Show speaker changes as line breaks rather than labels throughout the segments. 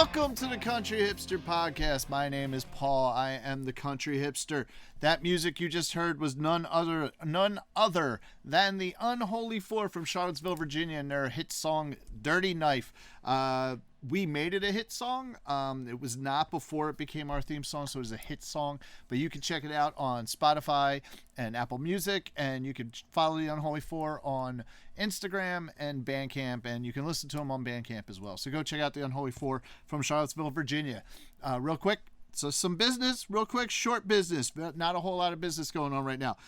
Welcome to the Country Hipster Podcast. My name is Paul. I am the Country Hipster. That music you just heard was none other than the Unholy Four from Charlottesville, Virginia, and their hit song "Dirty Knife." We made it a hit song. It was not before it became our theme song, so it was a hit song. But you can check it out on Spotify and Apple Music, and you can follow the Unholy Four on Instagram and Bandcamp, and you can listen to them on Bandcamp as well. So go check out the Unholy Four from Charlottesville, Virginia. Real quick, so some business, real quick, short business, but not a whole lot of business going on right now.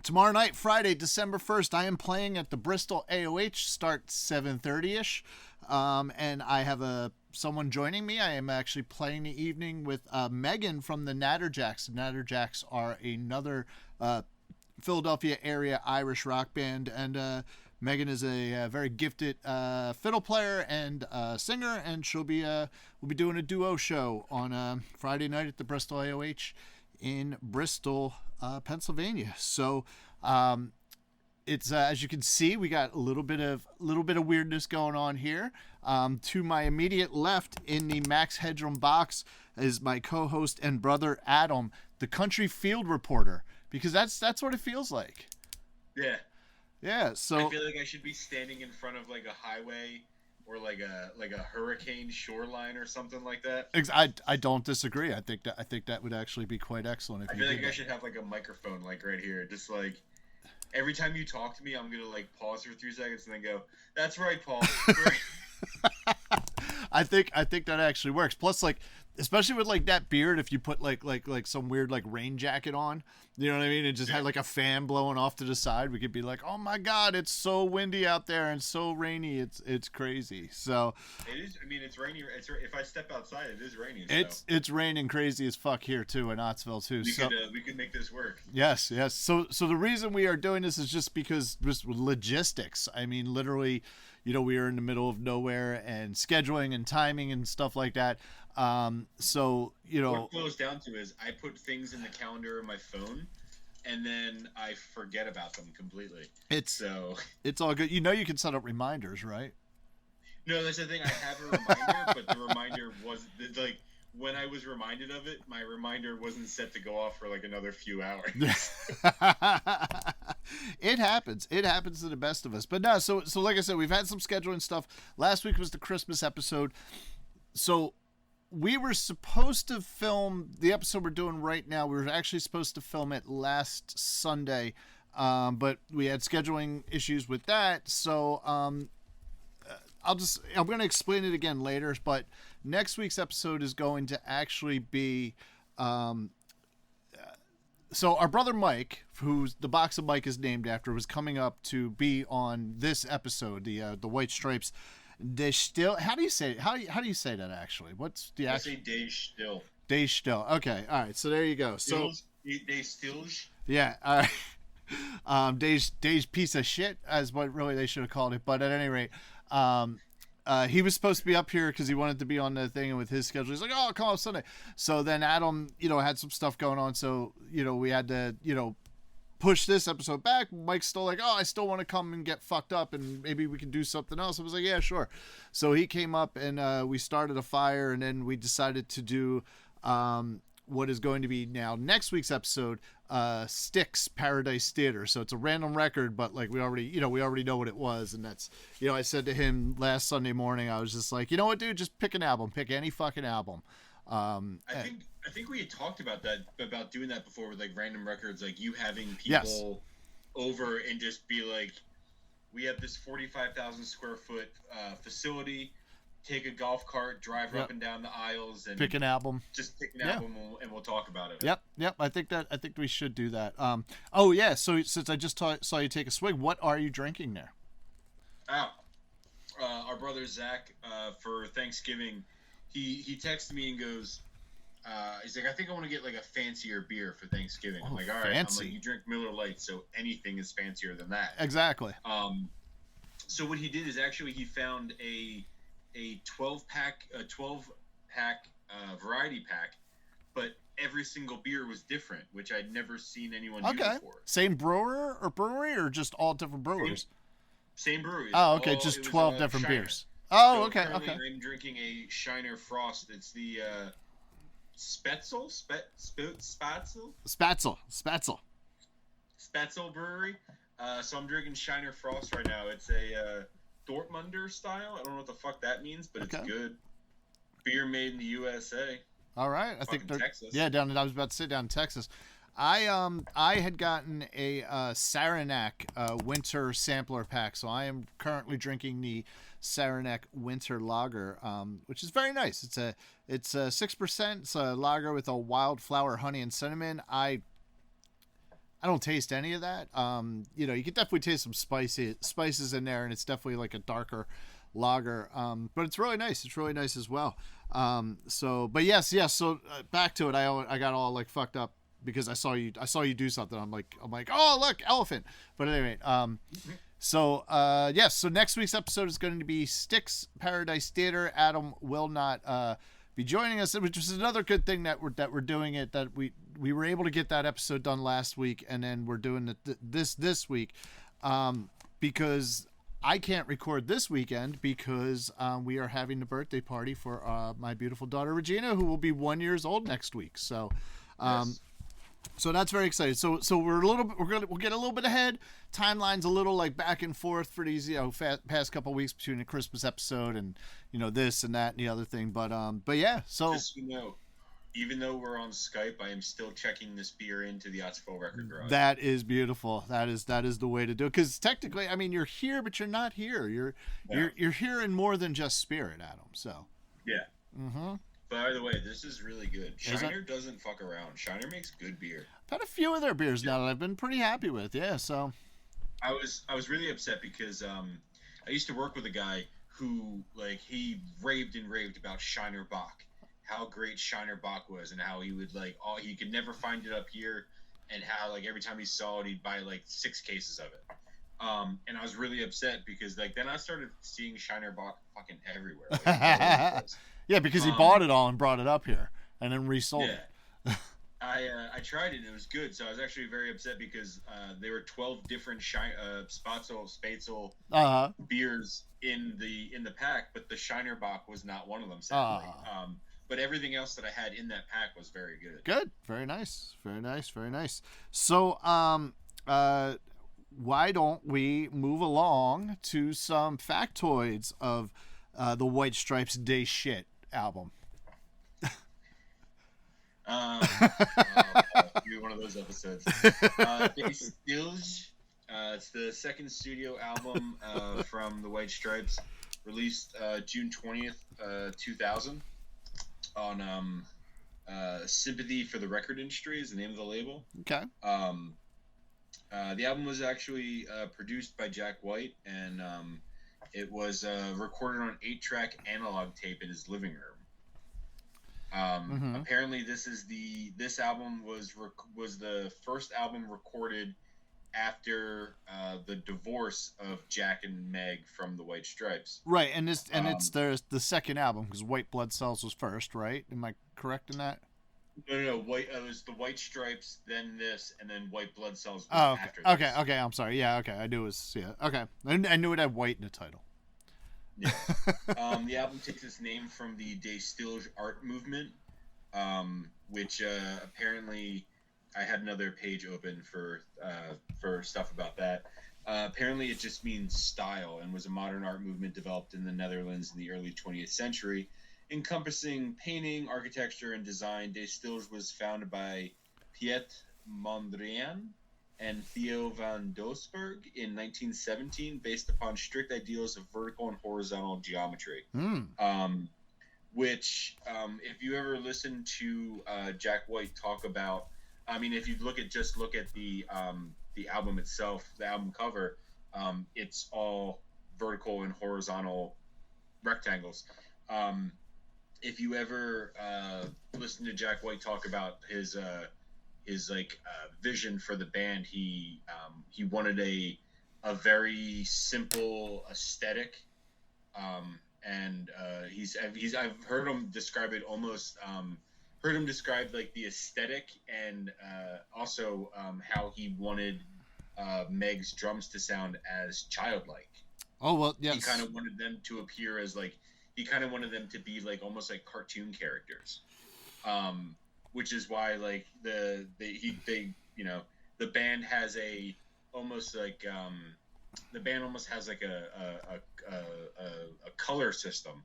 Tomorrow night, Friday, December 1st, I am playing at the Bristol AOH, start 7:30ish. And I have someone joining me. I am actually playing the evening with Megan from the Natterjacks. The Natterjacks are another Philadelphia area Irish rock band, and Megan is a very gifted fiddle player and singer, and we'll be doing a duo show on Friday night at the Bristol AOH in Bristol, Pennsylvania. So it's as you can see, we got a little bit of weirdness going on here. To my immediate left in the Max Headroom box is my co-host and brother Adam, the country field reporter, because that's what it feels like. Yeah. So
I feel like I should be standing in front of like a highway or like a hurricane shoreline or something like that.
I don't disagree. I think that would actually be quite excellent.
I feel like I should have like a microphone like right here, just like. Every time you talk to me, I'm going to like pause for 3 seconds and then go, "That's right, Paul."
I think that actually works. Plus, like, especially with like that beard, if you put like some weird like rain jacket on, you know what I mean, and just had like a fan blowing off to the side, we could be like, "Oh my God, it's so windy out there and so rainy. It's crazy." So
it is. I mean, it's rainy. If I step outside, it is raining.
It's raining crazy as fuck here too in Ottsville too.
We could make this work.
Yes. So the reason we are doing this is just because just logistics. I mean, literally, we are in the middle of nowhere and scheduling and timing and stuff like that. So what
it boils down to is I put things in the calendar on my phone, and then I forget about them completely.
It's all good. You can set up reminders, right?
No, that's the thing. I have a reminder, but the reminder was like when I was reminded of it, my reminder wasn't set to go off for like another few hours.
It happens. It happens to the best of us. But no, so like I said, we've had some scheduling stuff. Last week was the Christmas episode. So we were supposed to film the episode we're doing right now. We were actually supposed to film it last Sunday, but we had scheduling issues with that. So I'm going to explain it again later. But next week's episode is going to actually be. So our brother Mike, who's the box of Mike is named after, was coming up to be on this episode, the White Stripes. Stijl. How do you say it? How do you say that actually? What's the actual?
I say
Stijl. Stijl. Okay. All right. So there you go. So
Stijl.
Yeah. All right. Dej piece of shit, as what really they should have called it. But at any rate, he was supposed to be up here because he wanted to be on the thing, and with his schedule, he's like, "Oh, come on Sunday." So then Adam, had some stuff going on, so we had to, push this episode back. Mike's still like, "Oh, I still want to come and get fucked up, and maybe we can do something else." I was like, "Yeah, sure." So he came up, and we started a fire, and then we decided to do what is going to be now next week's episode, Styx Paradise Theater. So it's a random record, but like we already know what it was, and that's, I said to him last Sunday morning, I was just like, "You know what, dude, just pick an album, pick any fucking album."
I think we had talked about doing that before with like random records, like you having people over and just be like, "We have this 45,000 square foot facility. Take a golf cart, drive up and down the aisles, and
pick an album.
Just pick an album, and we'll talk about it."
Yep. I think we should do that. So since I just saw you take a swig, what are you drinking there?
Our brother Zach, for Thanksgiving, he texted me and goes, he's like, "I think I want to get like a fancier beer for Thanksgiving." I'm like, "All right."
Fancy.
I'm like, "You drink Miller Lite, so anything is fancier than that."
Exactly.
So what he did is actually he found a 12 pack variety pack, but every single beer was different, which I'd never seen anyone do before.
Same brewer or brewery, or just all different brewers?
Same brewery.
Oh, okay, just 12 different
Shiner.
beers. Oh,
So
okay,
currently
okay.
I'm drinking a Shiner Frost. It's the Spatzel Brewery. So I'm drinking Shiner Frost right now. It's a Dortmunder style. I don't know what the fuck that means, but it's good. Beer made in the USA.
All right, I think they're
Texas.
Yeah, down. I was about to say down in Texas. I had gotten a Saranac winter sampler pack, so I am currently drinking the Saranac Winter Lager, which is very nice. It's a 6%. It's a lager with a wildflower, honey, and cinnamon. I don't taste any of that. You know, you can definitely taste some spices in there, and it's definitely like a darker lager. But it's really nice. It's really nice as well. But yes. So back to it. I got all like fucked up because I saw you do something. I'm like, oh look, elephant. But anyway, So next week's episode is going to be Styx Paradise Theater. Adam will not be joining us, which is another good thing that we're doing it. That we were able to get that episode done last week, and then we're doing this week because I can't record this weekend because we are having the birthday party for my beautiful daughter Regina, who will be 1 year old next week. So. Yes. So that's very exciting. So we'll get a little bit ahead. Timeline's a little like back and forth for these past couple of weeks between the Christmas episode and this and that and the other thing. But yeah. So
just even though we're on Skype, I am still checking this beer into the Ottsville Record Garage.
That is beautiful. That is the way to do it. Because technically, I mean, you're here, but you're not here. You're here in more than just spirit, Adam. So
yeah.
Mm-hmm.
By the way, this is really good. Shiner doesn't fuck around. Shiner makes good beer.
I've had a few of their beers now that I've been pretty happy with. Yeah, so
I was really upset because I used to work with a guy who he raved about Shiner Bock, how great Shiner Bock was, and how he would he could never find it up here, and how every time he saw it he'd buy 6 cases of it. And I was really upset because then I started seeing Shiner Bock fucking everywhere.
Yeah, because he bought it all and brought it up here and then resold it.
I tried it and it was good. So I was actually very upset because there were 12 different Spatzel beers in the pack, but the Shiner Bock was not one of them, sadly. But everything else that I had in that pack was very good.
Good. Very nice. Very nice. Very nice. So why don't we move along to some factoids of the White Stripes' Day Shit album?
Do one of those episodes. Day Stijl. It's the second studio album from the White Stripes, released June 20th, 2000 on Sympathy for the Record Industry is the name of the label.
Okay.
The album was actually produced by Jack White, and it was recorded on 8-track analog tape in his living room. Apparently, this album was the first album recorded after the divorce of Jack and Meg from the White Stripes.
Right, and it's the second album because White Blood Cells was first, right? Am I correct in that?
No. White. It was the White Stripes, then this, and then White Blood Cells was after this.
Okay. I'm sorry. Yeah, okay. I knew it was. Yeah, okay. I knew it had white in the title.
Yeah. The album takes its name from the Day Stijl art movement, which apparently I had another page open for stuff about that. Apparently, it just means style and was a modern art movement developed in the Netherlands in the early 20th century. Encompassing painting, architecture, and design, Day Stijl was founded by Piet Mondrian and Theo van Doesburg in 1917, based upon strict ideals of vertical and horizontal geometry. Which, if you ever listen to Jack White talk about, I mean, if you look at the album itself, the album cover, it's all vertical and horizontal rectangles. If you ever listen to Jack White talk about his vision for the band, he wanted a very simple aesthetic, and I've heard him describe it almost. Heard him describe the aesthetic and also how he wanted Meg's drums to sound as childlike.
Oh well, yes.
He kind of wanted them to appear as like he kind of wanted them to be like almost like cartoon characters, which is why like the band has a almost like the band almost has like a color system.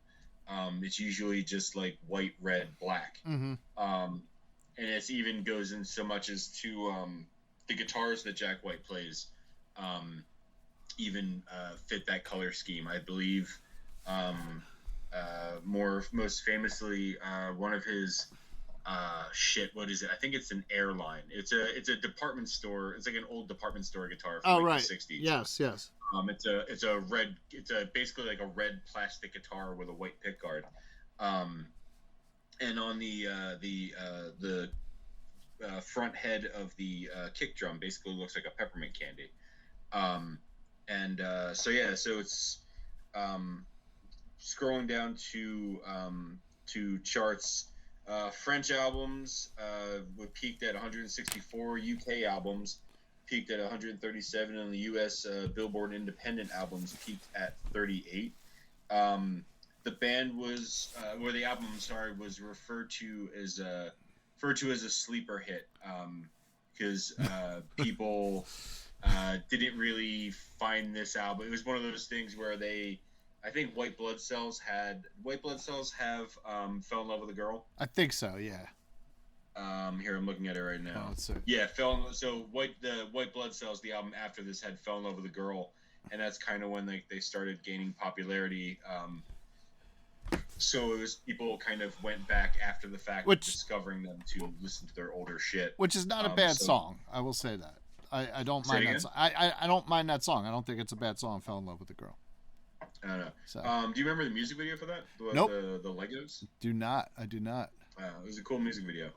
It's usually just like white, red, black.
Mm-hmm.
And it even goes in so much as to the guitars that Jack White plays even fit that color scheme. I believe most famously one of his what is it? I think it's an Airline. It's a department store. It's like an old department store guitar from the 60s.
Yes.
It's a red. It's basically like a red plastic guitar with a white pickguard. And on the front head of the kick drum basically looks like a peppermint candy. So it's scrolling down to charts. French albums peaked at 164. UK albums peaked at 137, and the US Billboard Independent albums peaked at 38. The band was, or the album, was referred to as a sleeper hit because people didn't really find this album. It was one of those things where I think White Blood Cells have Fell in Love with a Girl.
I think so, yeah.
Here I'm looking at it right now.
Oh,
yeah, White Blood Cells, the album after this, had Fell in Love with a Girl, and that's kind of when they started gaining popularity. So it was people kind of went back after the fact, discovering them to listen to their older shit.
Which is not a bad song, I will say that. I don't mind that song. I don't mind that song. I don't think it's a bad song, Fell in Love with a Girl.
I don't know.
So.
Do you remember the music video for that?
Nope.
The Legos?
I do not.
It was a cool music video.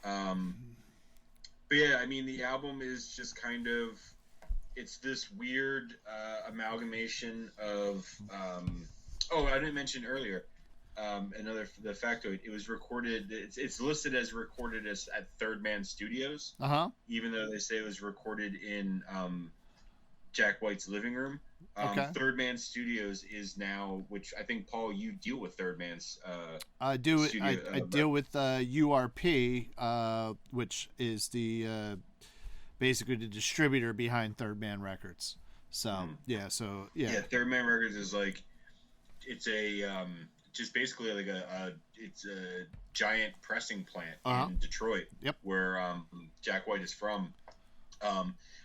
But yeah, I mean, the album is just kind of, it's this weird amalgamation of, I didn't mention earlier, the factoid, it was recorded, it's listed as recorded at Third Man Studios, even though they say it was recorded in Jack White's living room.
Okay.
Third Man Studios is now, which I think, Paul, you deal with Third Man's
I do. I deal with URP, which is the basically the distributor behind Third Man Records. So yeah,
Third Man Records is like, it's a just basically like it's a giant pressing plant in Detroit.
Yep.
Where Jack White is from.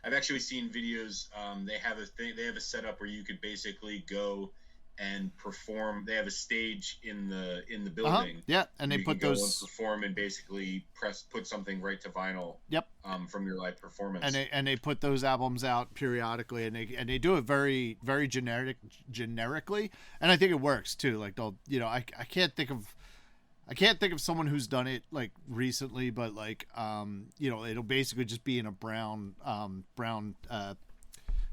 I've actually seen videos. They have a setup where you could basically go and perform. They have a stage in the building.
Yeah, and they put those
and perform and basically put something right to vinyl.
Yep.
From your live performance.
And they put those albums out periodically, and they do it very very generically, and I think it works too. Like they'll, I can't think of someone who's done it like recently, but like it'll basically just be in a brown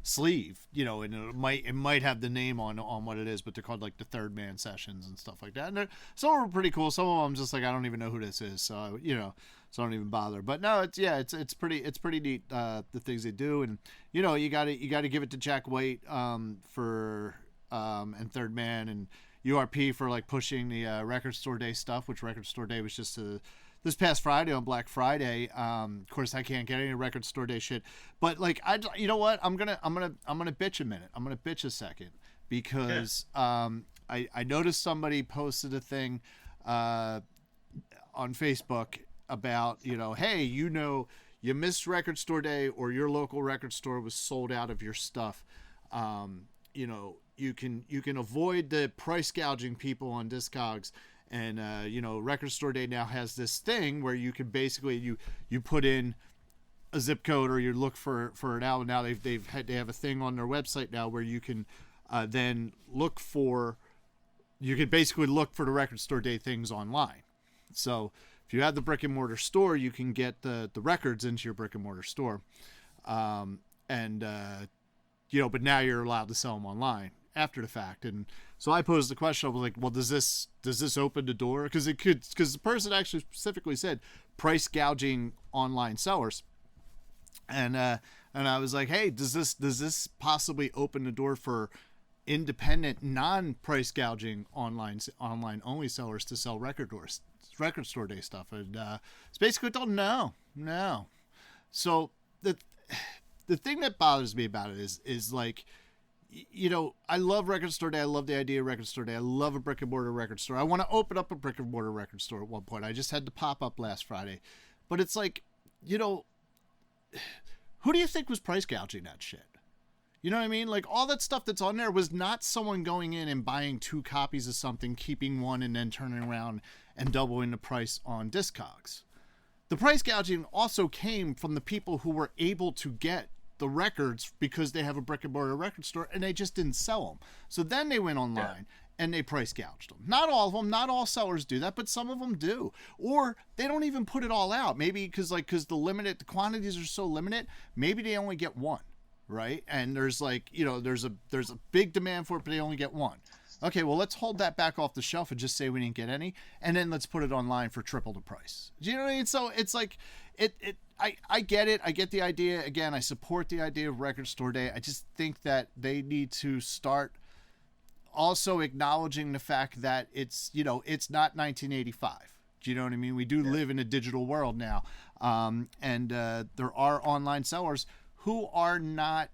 sleeve, and it might have the name on what it is, but they're called like the Third Man Sessions and stuff like that. And some are pretty cool. Some of them just like, I don't even know who this is, so so I don't even bother. But no, it's pretty neat, the things they do, and you got to give it to Jack White for and Third Man and URP for like pushing the Record Store Day stuff, which Record Store Day was just this past Friday on Black Friday. Of course, I can't get any Record Store Day shit, but like you know what? I'm gonna bitch a minute. I'm gonna bitch a second because I noticed somebody posted a thing on Facebook about hey, you missed Record Store Day, or your local record store was sold out of your stuff. You can avoid the price gouging people on Discogs, and Record Store Day now has this thing where you can basically you put in a zip code, or you look for an album. Now they have a thing on their website now where you can then you can basically look for the Record Store Day things online. So if you have the brick and mortar store, you can get the records into your brick and mortar store, but now you're allowed to sell them online after the fact. And so I posed the question. I was like, well, does this open the door? Because the person actually specifically said price gouging online sellers, and I was like, hey, does this possibly open the door for independent, non-price gouging online only sellers to sell record store day stuff, and it's basically told no. So the thing that bothers me about it is like, you know, I love record store day. I love the idea of record store day. I love a brick and mortar record store. I want to open up a brick and mortar record store at one point. I just had to pop up last Friday, but it's like, you know, who do you think was price gouging that shit? You know what I mean? Like, all that stuff that's on there was not someone going in and buying 2 copies of something, keeping one, and then turning around and doubling the price on Discogs. The price gouging also came from the people who were able to get the records because they have a brick and mortar record store, and they just didn't sell them. So then they went online and they price gouged them. Not all of them, not all sellers do that, but some of them do. Or they don't even put it all out. Maybe because the quantities are so limited, maybe they only get one. Right? And there's like, you know, there's a big demand for it, but they only get one. Okay, well, let's hold that back off the shelf and just say we didn't get any, and then let's put it online for triple the price. Do you know what I mean? So it's like, I get it. I get the idea. Again, I support the idea of record store day. I just think that they need to start also acknowledging the fact that it's, you know, it's not 1985. Do you know what I mean? We do live in a digital world now. And there are online sellers who are not,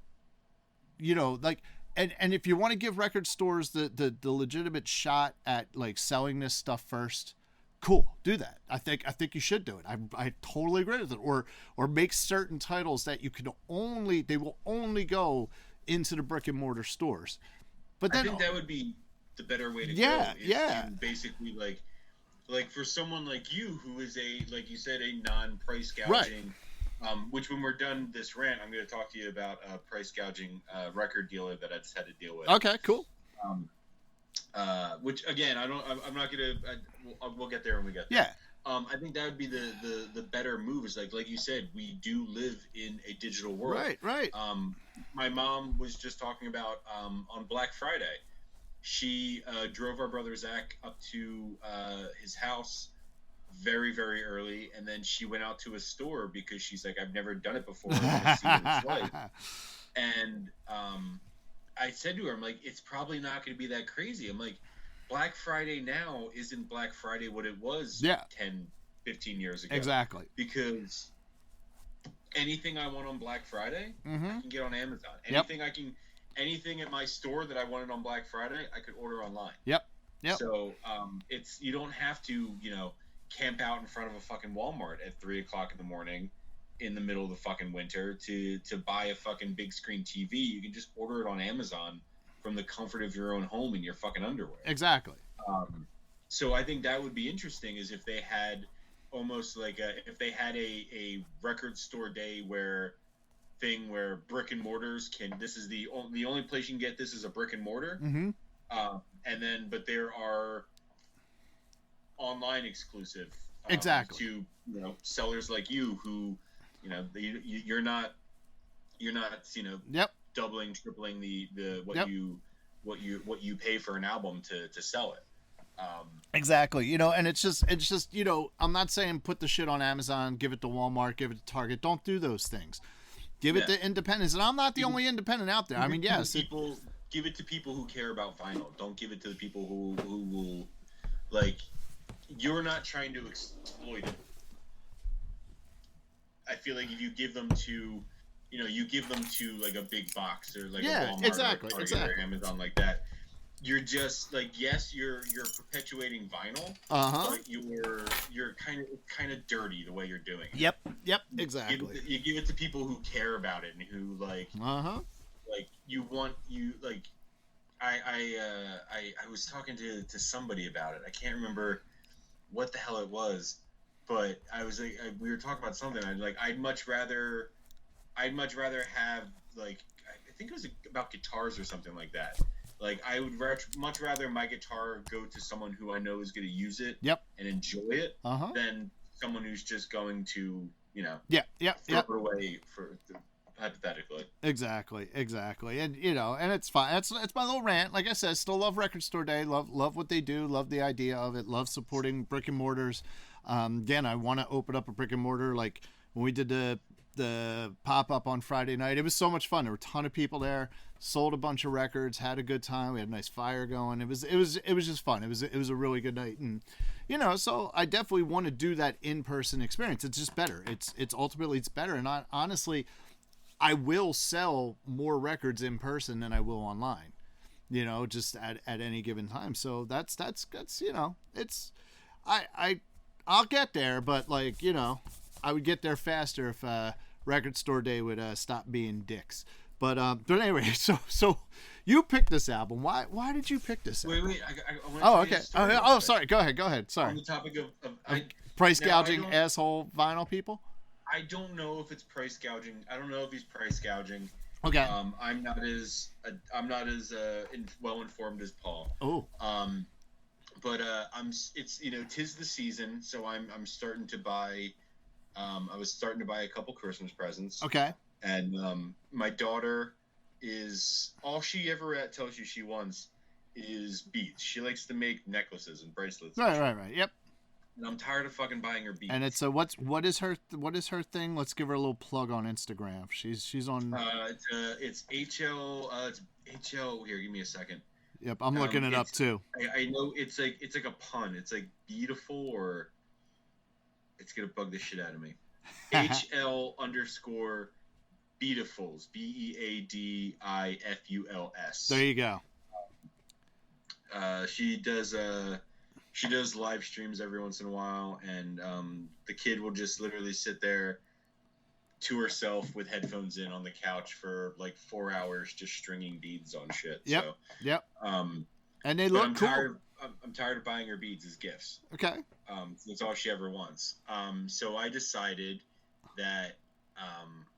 you know, like, and if you want to give record stores the legitimate shot at like selling this stuff first, cool, do that. I think you should do it. I totally agree with it. Or make certain titles that they will only go into the brick and mortar stores. But then,
I think that would be the better way to go.
Yeah.
Basically, like for someone like you who is like you said, a non-price gouging. Right. Which when we're done this rant, I'm going to talk to you about a price gouging record dealer that I just had to deal with.
Okay, cool.
Which again, I'm not going to. We'll get there when we get there. Yeah. I think that would be the better move. Is like you said, we do live in a digital world.
Right.
My mom was just talking about on Black Friday. She drove our brother Zach up to his house very, very early, and then she went out to a store because she's like, I've never done it before. I want to see what it's like. And I said to her, I'm like, it's probably not going to be that crazy. I'm like, Black Friday now isn't Black Friday what it was 10, 15 years ago.
Exactly.
Because anything I want on Black Friday, I can get on Amazon. Anything at my store that I wanted on Black Friday, I could order online.
Yep.
So you don't have to, you know, camp out in front of a fucking Walmart at 3:00 in the morning in the middle of the fucking winter to buy a fucking big screen TV. You can just order it on Amazon from the comfort of your own home in your fucking underwear.
Exactly.
So I think that would be interesting, is if they had almost like a record store day where brick and mortars this is the only place you can get this is a brick and mortar. And then, but there are online exclusive
exactly
to, you know, sellers like you who, you know, you're not you know doubling, tripling what you pay for an album to sell it.
Exactly. You know, and it's just, you know, I'm not saying put the shit on Amazon, give it to Walmart, give it to Target. Don't do those things. Give it to independents. And I'm not the only independent out there. I mean, yes.
Give it to people who care about vinyl. Don't give it to the people who will, like, you're not trying to exploit it. I feel like if you give them to, you know, like a big box or like a Walmart
exactly,
or Amazon like that, you're just like, yes, you're perpetuating vinyl, but you're kind of dirty the way you're doing it.
Yep, exactly.
You give it to people who care about it and who like I was talking to somebody about it. I can't remember what the hell it was, but I was like, we were talking about something. I'd much rather have, like, I think it was about guitars or something like that. Like, I would much rather my guitar go to someone who I know is going to use it and enjoy it than someone who's just going to, you know, throw it away hypothetically. Exactly.
And, you know, and it's fine. It's my little rant. Like I said, still love Record Store Day. Love what they do. Love the idea of it. Love supporting brick and mortars. Again, I want to open up a brick and mortar. Like when we did the the pop-up on Friday night. It was so much fun. There were a ton of people there, sold a bunch of records, had a good time. We had a nice fire going. It was just fun. It was a really good night. And so I definitely want to do that in-person experience. It's just better. It's ultimately better. And honestly, I will sell more records in person than I will online, just at any given time. So that's it's I'll get there, but I would get there faster if Record Store Day would stop being dicks. But anyway, so you picked this album. Why did you pick this album?
Wait. I
okay. Sorry. Go ahead. Sorry.
On the topic of
price gouging asshole vinyl people.
I don't know if it's price gouging. I don't know if he's price gouging.
Okay.
I'm not as well informed as Paul.
Oh.
But it's 'tis the season, so I'm starting to buy. I was starting to buy a couple Christmas presents.
Okay.
And my daughter is all she ever tells you she wants is beads. She likes to make necklaces and bracelets.
Right. Yep.
And I'm tired of fucking buying her beads.
And it's what is her thing? Let's give her a little plug on Instagram. She's on.
It's HL. It's HL. Here, give me a second.
Yep, I'm looking it up too.
I know it's like a pun. It's like beautiful, or it's gonna bug the shit out of me. HL _ Beatifuls. BEADIFULS.
There you go.
She does live streams every once in a while, and the kid will just literally sit there to herself with headphones in on the couch for like 4 hours just stringing beads on shit.
Yep.
So,
Yep. And they look cool.
I'm tired of buying her beads as gifts.
Okay.
That's all she ever wants. So I decided that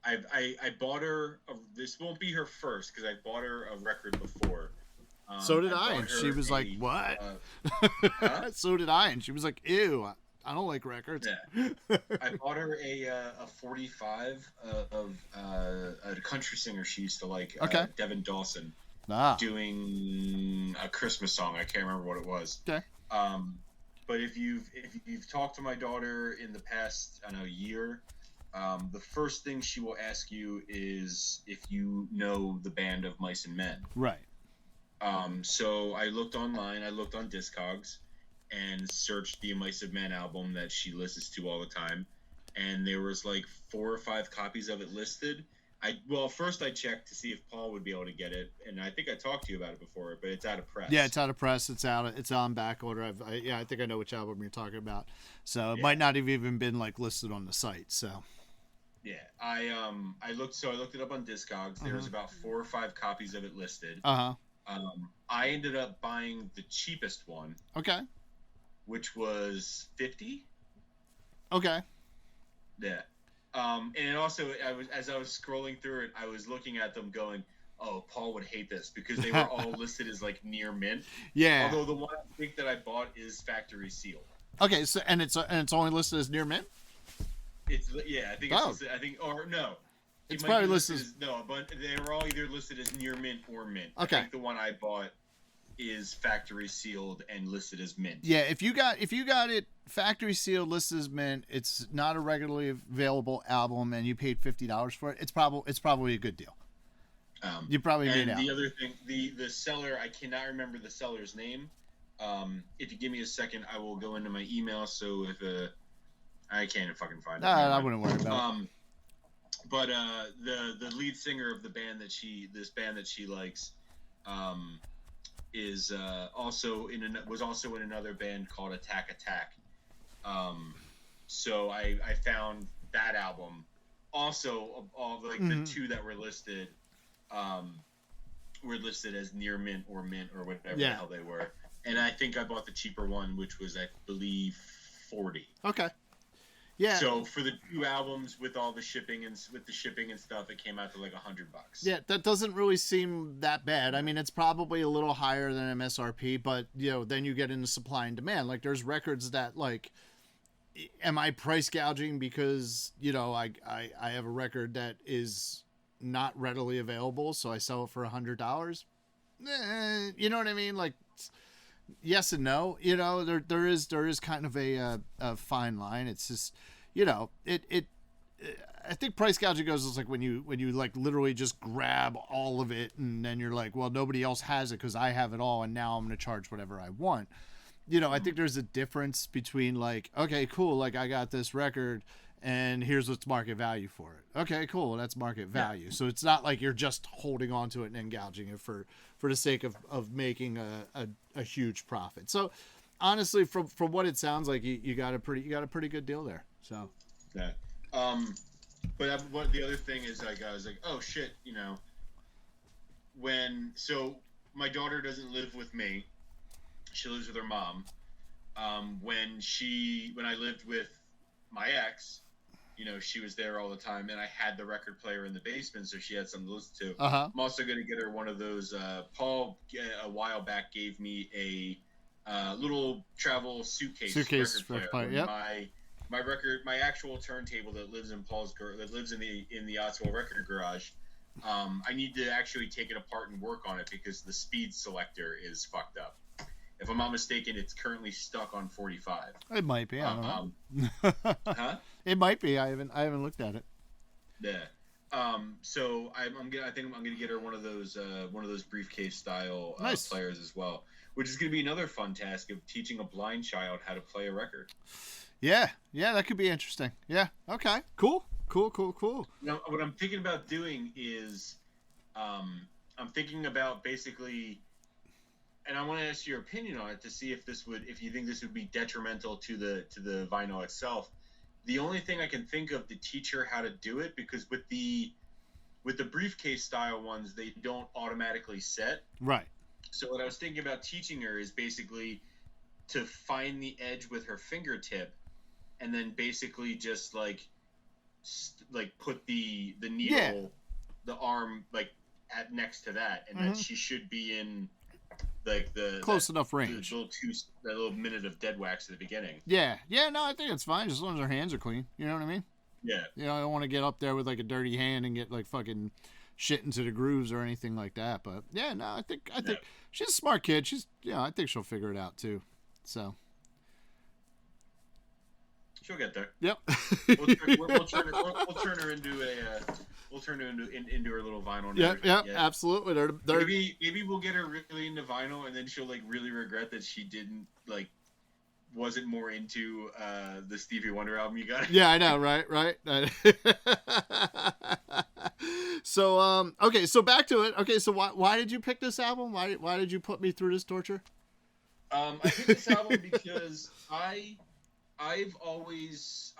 I bought her. This won't be her first because I bought her a record before.
So did I, and she was like, "What?" Huh? So did I, and she was like, "Ew, I don't like records."
Yeah. I bought her a 45 of a country singer she used to like,
okay.
Devin Dawson, doing a Christmas song. I can't remember what it was.
Okay.
But if you've talked to my daughter in the past, year, the first thing she will ask you is if you know the band of Mice and Men.
Right.
So I looked online, I looked on Discogs, and searched the Mice and Men album that she listens to all the time, and there was like 4 or 5 copies of it listed. First I checked to see if Paul would be able to get it, and I think I talked to you about it before, but it's out of press.
Yeah, it's out of press. It's on back order. I think I know which album you're talking about. So it might not have even been like listed on the site. So.
Yeah, I looked it up on Discogs. There was about 4 or 5 copies of it listed. I ended up buying the cheapest one.
Okay.
Which was $50.
Okay.
Yeah. And also, as I was scrolling through it, I was looking at them going, "Oh, Paul would hate this," because they were all listed as like near mint.
Yeah.
Although the one I think that I bought is factory sealed.
Okay, so and it's only listed as near mint.
I think it's listed, or no.
It's probably listed
as no, but they were all either listed as near mint or mint.
Okay.
I think the one I bought is factory sealed and listed as mint.
Yeah, if you got it factory sealed, listed as mint, it's not a regularly available album, and you paid $50 for it. It's probably a good deal. You probably made out.
And the other thing, the seller, I cannot remember the seller's name. If you give me a second, I will go into my email. So if I can't fucking find it.
I wouldn't worry about it.
But the lead singer of this band that she likes, is was also in another band called Attack. So I found that album. Also, all the 2 that were listed as near mint or whatever the hell they were. And I think I bought the cheaper one, which was, I believe, $40.
Okay. Yeah.
So for the 2 albums with all the shipping and stuff, it came out to like $100.
Yeah, that doesn't really seem that bad. I mean, it's probably a little higher than MSRP, but then you get into supply and demand. Like, there's records that, like, am I price gouging because I have a record that is not readily available, so I sell it for $100? You know what I mean? Like, yes and no. There is kind of a fine line. It's just, I think price gouging goes is like when you like literally just grab all of it and then you're like, well, nobody else has it because I have it all and now I'm going to charge whatever I want. You know, I think there's a difference between like, okay, cool, like I got this record and here's what's market value for it. Okay, cool, that's market value. So it's not like you're just holding on to it and then gouging it for the sake of making a huge profit. So honestly, from what it sounds like, you got a pretty good deal there. So
yeah. But what the other thing is, like, I was like, oh shit, you know, so my daughter doesn't live with me. She lives with her mom. When I lived with my ex, you know, she was there all the time, and I had the record player in the basement, so she had something to listen to. I'm also going to get her one of those. Paul, a while back, gave me a little travel suitcase record player.
Yep.
My actual turntable that lives in the Ottsville record garage. I need to actually take it apart and work on it because the speed selector is fucked up. If I'm not mistaken, it's currently stuck on 45.
It might be. I don't know.
Huh?
It might be. I haven't looked at it.
Yeah. So I think I'm gonna get her one of those briefcase style
nice.
players as well, which is gonna be another fun task of teaching a blind child how to play a record.
Yeah, that could be interesting. Yeah. Okay. Cool.
Now, what I'm thinking about doing is, I'm thinking about basically. And I want to ask your opinion on it to see if you think this would be detrimental to the vinyl itself. The only thing I can think of to teach her how to do it, because with the briefcase style ones, they don't automatically set.
Right.
So what I was thinking about teaching her is basically to find the edge with her fingertip, and then basically just like put the needle, the arm like at next to that, and that she should be in. Like
close enough range.
The little minute of dead wax at the beginning.
Yeah. No, I think it's fine as long as her hands are clean. You know what I mean?
Yeah.
You know, I don't want to get up there with like a dirty hand and get like fucking shit into the grooves or anything like that. But yeah, no, I think she's a smart kid. I think she'll figure it out too. So
she'll get there.
Yep.
We'll turn her into her little vinyl.
Yeah, absolutely.
Maybe we'll get her really into vinyl, and then she'll like really regret that she didn't wasn't more into the Stevie Wonder album you got.
Yeah, I know, right. So okay, so back to it. Okay, so why did you pick this album? Why did you put me through this torture?
I picked this album because I've always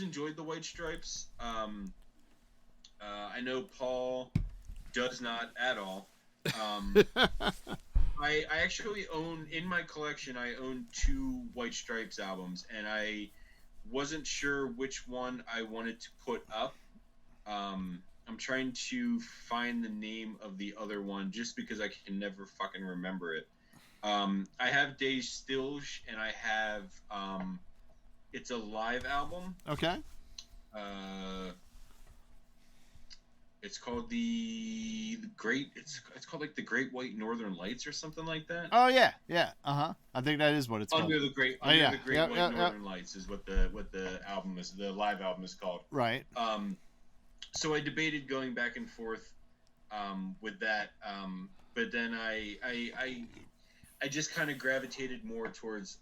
enjoyed the White Stripes. I know Paul does not at all. I actually own, in my collection, I own 2 White Stripes albums, and I wasn't sure which one I wanted to put up. I'm trying to find the name of the other one just because I can never fucking remember it. I have Days Still, and I have it's a live album.
Okay.
It's called the Great. It's called like the Great White Northern Lights or something like that.
Oh yeah. I think that is what it's called.
The Great White Northern Lights is what the album is. The live album is called.
Right.
So I debated going back and forth with that, but then I just kind of gravitated more towards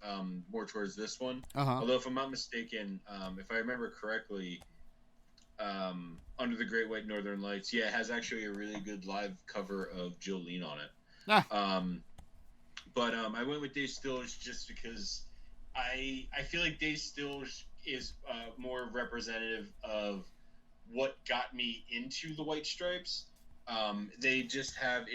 this one. Although if I'm not mistaken, if I remember correctly. Under the Great White Northern Lights, it has actually a really good live cover of Jolene on it. But I went with Dave Still's just because I feel like Dave Still's is more representative of what got me into the White Stripes. They just have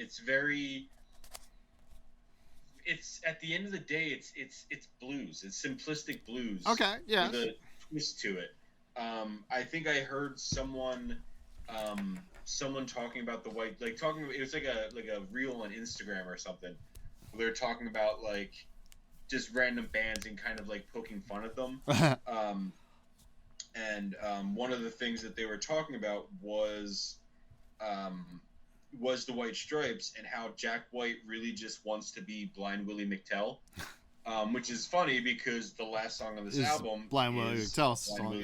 it's at the end of the day it's blues. It's simplistic blues.
Okay, yeah.
With a twist to it. I think I heard someone talking about the white, it was like a reel on Instagram or something. Where they're talking about like just random bands and kind of like poking fun at them. And one of the things that they were talking about was the White Stripes and how Jack White really just wants to be Blind Willie McTell. Which is funny because the last song on this album
Blind Willie McTell
song.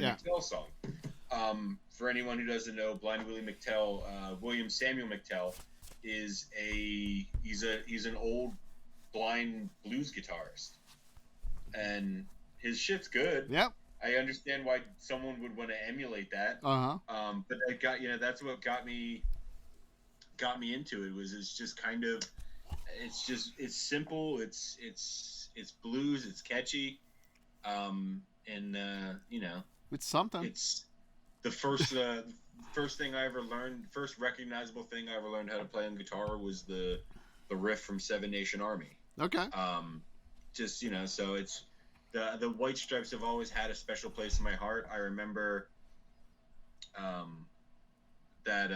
For anyone who doesn't know, Blind Willie McTell, William Samuel McTell, is he's an old blind blues guitarist, and his shit's good.
Yep.
I understand why someone would want to emulate that. But that that's what got me into it. It's just kind of, it's simple. It's blues. It's catchy.
It's something.
It's the first thing I ever learned. First recognizable thing I ever learned how to play on guitar was the riff from Seven Nation Army.
Okay.
So it's the White Stripes have always had a special place in my heart. I remember that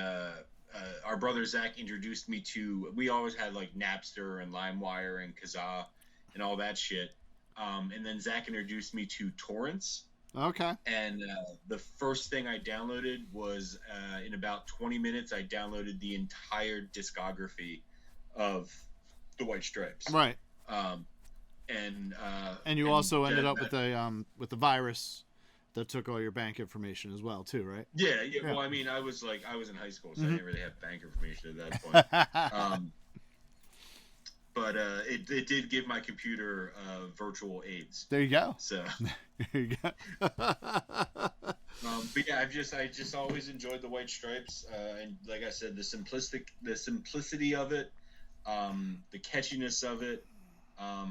our brother Zach introduced me to. We always had like Napster and LimeWire and Kazaa and all that shit. And then Zach introduced me to torrents.
Okay.
And the first thing I downloaded was in about 20 minutes. I downloaded the entire discography of the White Stripes.
Right.
And
you also ended up with the virus that took all your bank information as well, too, right?
Yeah. Well, I mean, I was in high school, so I didn't really have bank information at that point. But it did give my computer virtual AIDS.
There you go.
So
there you go.
But yeah, I just always enjoyed the White Stripes, and like I said, the simplicity of it, the catchiness of it. I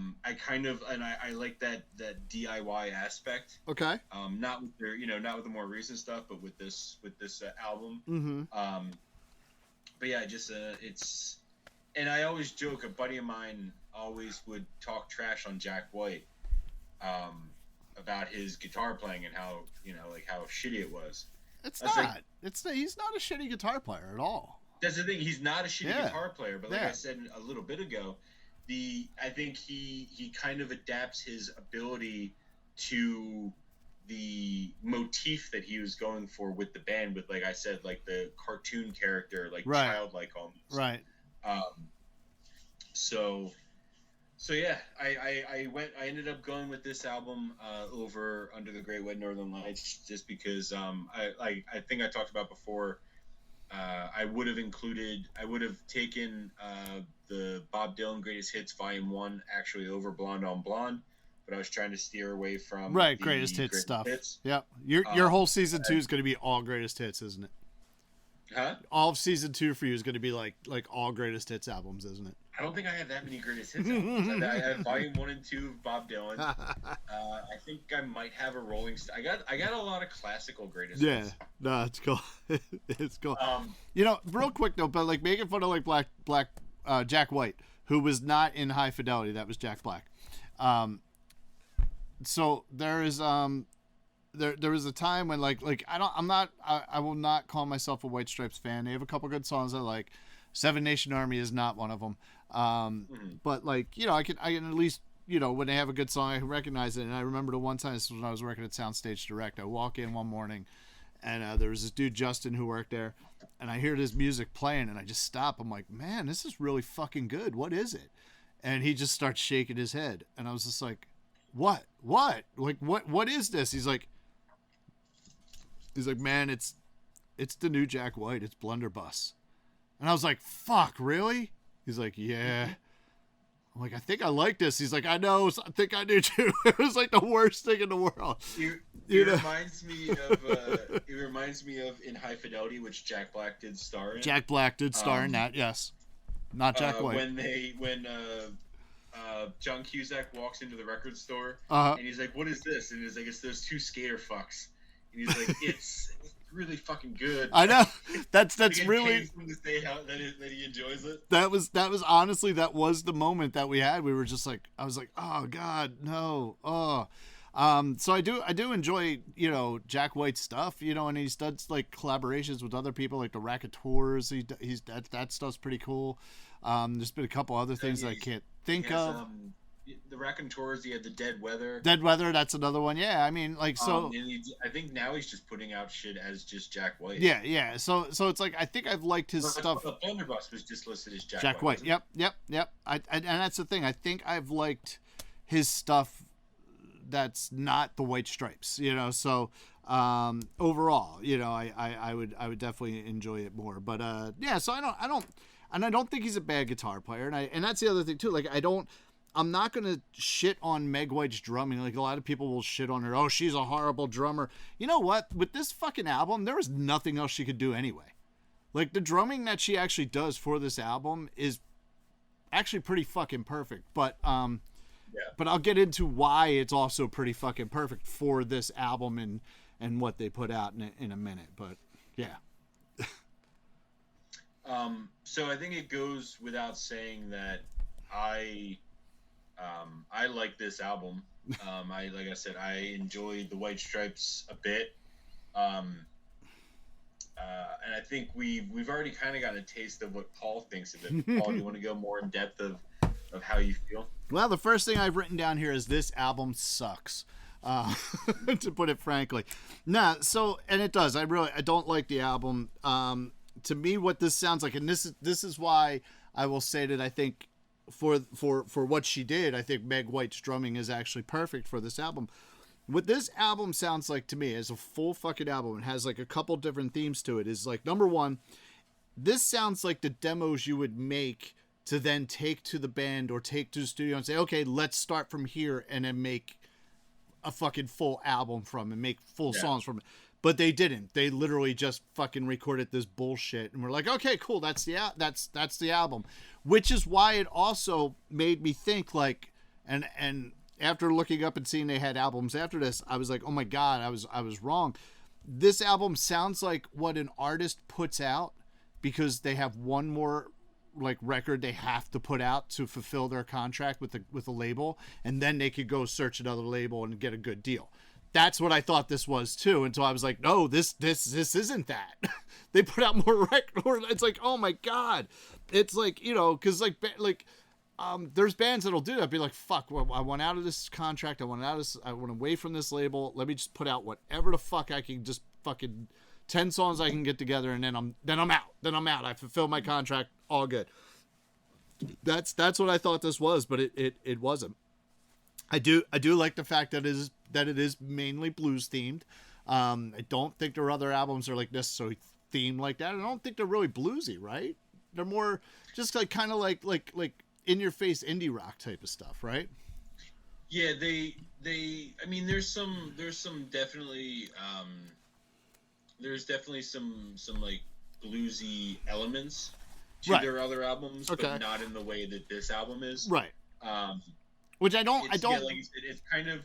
like that DIY aspect.
Okay.
Not with their, not with the more recent stuff, but with this album.
Mm-hmm.
But yeah, it's. And I always joke, a buddy of mine always would talk trash on Jack White about his guitar playing and how, how shitty it was.
He's not a shitty guitar player at all.
That's the thing. He's not a shitty guitar player. But like I said a little bit ago, I think he kind of adapts his ability to the motif that he was going for with the band, with, like I said, like the cartoon character, like childlike almost.
Right.
So yeah, I ended up going with this album over Under the Great White Northern Lights, just because I think I talked about before. I would have taken the Bob Dylan Greatest Hits Volume 1 actually over Blonde on Blonde, but I was trying to steer away from
greatest hits stuff. Yeah, your whole season 2 is going to be all greatest hits, isn't it?
Huh?
All of season 2 for you is going to be like all greatest hits albums, isn't it?
I don't think I have that many greatest hits albums. I have Volume 1 and 2 of Bob Dylan. I think I might have a Rolling Stone. I got a lot of classical greatest hits.
Yeah, no, it's cool. It's cool. Real quick though, but like making fun of like Black Jack White, who was not in High Fidelity. That was Jack Black. So there is There was a time when I will not call myself a White Stripes fan. They have a couple good songs I like. Seven Nation Army is not one of them. But I can at least, when they have a good song, I can recognize it. And I remember the one time, this was when I was working at Soundstage Direct. I walk in one morning and there was this dude, Justin, who worked there, and I hear this music playing and I just stop. I'm like, man, this is really fucking good. What is it? And he just starts shaking his head. And I was just like, what? Like, what is this? He's like, man, it's the new Jack White. It's Blunderbuss. And I was like, fuck, really? He's like, yeah. I'm like, I think I like this. He's like, I know. I think I do too. It was like the worst thing in the world.
It reminds me of In High Fidelity, which Jack Black did star in.
Jack Black did star in that, yes. Not Jack White.
When John Cusack walks into the record store
and
he's like, what is this? And he's like, it's those two skater fucks. And he's like, it's really fucking good.
I know. That's really
to say that he enjoys it.
That was honestly, that was the moment that we had. We were just like, I was like, oh God, no. Oh. So I do enjoy, Jack White's stuff, and he's done like collaborations with other people like the Raconteurs. He's that stuff's pretty cool. There's been a couple other things that I can't think of.
The Raconteurs, he had the Dead Weather.
Dead Weather, that's another one. Yeah, I mean, like, so.
And I think now he's just putting out shit as just Jack White.
Yeah. So it's like, I think I've liked his stuff.
The Blunderbuss was just listed as
Jack White. Yep. And that's the thing. I think I've liked his stuff that's not the White Stripes, So Overall, you know, I would definitely enjoy it more. But yeah, so I don't think he's a bad guitar player, and that's the other thing too. Like I'm not gonna shit on Meg White's drumming. Like a lot of people will shit on her. Oh, she's a horrible drummer. You know what? With this fucking album, there was nothing else she could do anyway. Like the drumming that she actually does for this album is actually pretty fucking perfect. But but I'll get into why it's also pretty fucking perfect for this album and what they put out in a minute. But yeah.
So I think it goes without saying that I like this album. Like I said, I enjoyed the White Stripes a bit. And I think we've already kind of got a taste of what Paul thinks of it. Paul, do you want to go more in depth of how you feel?
Well, the first thing I've written down here is this album sucks. To put it frankly. Nah, so, and it does. I don't like the album. To me, what this sounds like, and this is why I will say that I think for what she did, I think Meg White's drumming is actually perfect for this album. What this album sounds like to me as a full fucking album, it has like a couple different themes to it, is like, number one, this sounds like the demos you would make to then take to the band or take to the studio and say, okay, let's start from here and then make a fucking full album from and make full songs from it. But they didn't. They literally just fucking recorded this bullshit and we're like, okay, cool, that's the album. Which is why it also made me think like, and after looking up and seeing they had albums after this, I was like, oh my God, I was wrong. This album sounds like what an artist puts out because they have one more like record they have to put out to fulfill their contract with the label, and then they could go search another label and get a good deal. That's what I thought this was too, until I was like, no, this isn't that. They put out more records. It's like, oh my God. It's like, you know, because there's bands that'll do that. Be like, fuck, well, I want out of this contract. I want away from this label. Let me just put out whatever the fuck I can, just fucking 10 songs I can get together, and then I'm out. I fulfill my contract. All good. That's what I thought this was, but it wasn't. I do like the fact that it is mainly blues themed. I don't think their other albums are like necessarily themed like that. I don't think they're really bluesy, right? They're more just like kind of like in your face indie rock type of stuff, right?
Yeah, they I mean there's some definitely there's definitely some like bluesy elements to their other albums, but not in the way that this album is.
Right. Which I don't.
Yeah, like you said, it's kind of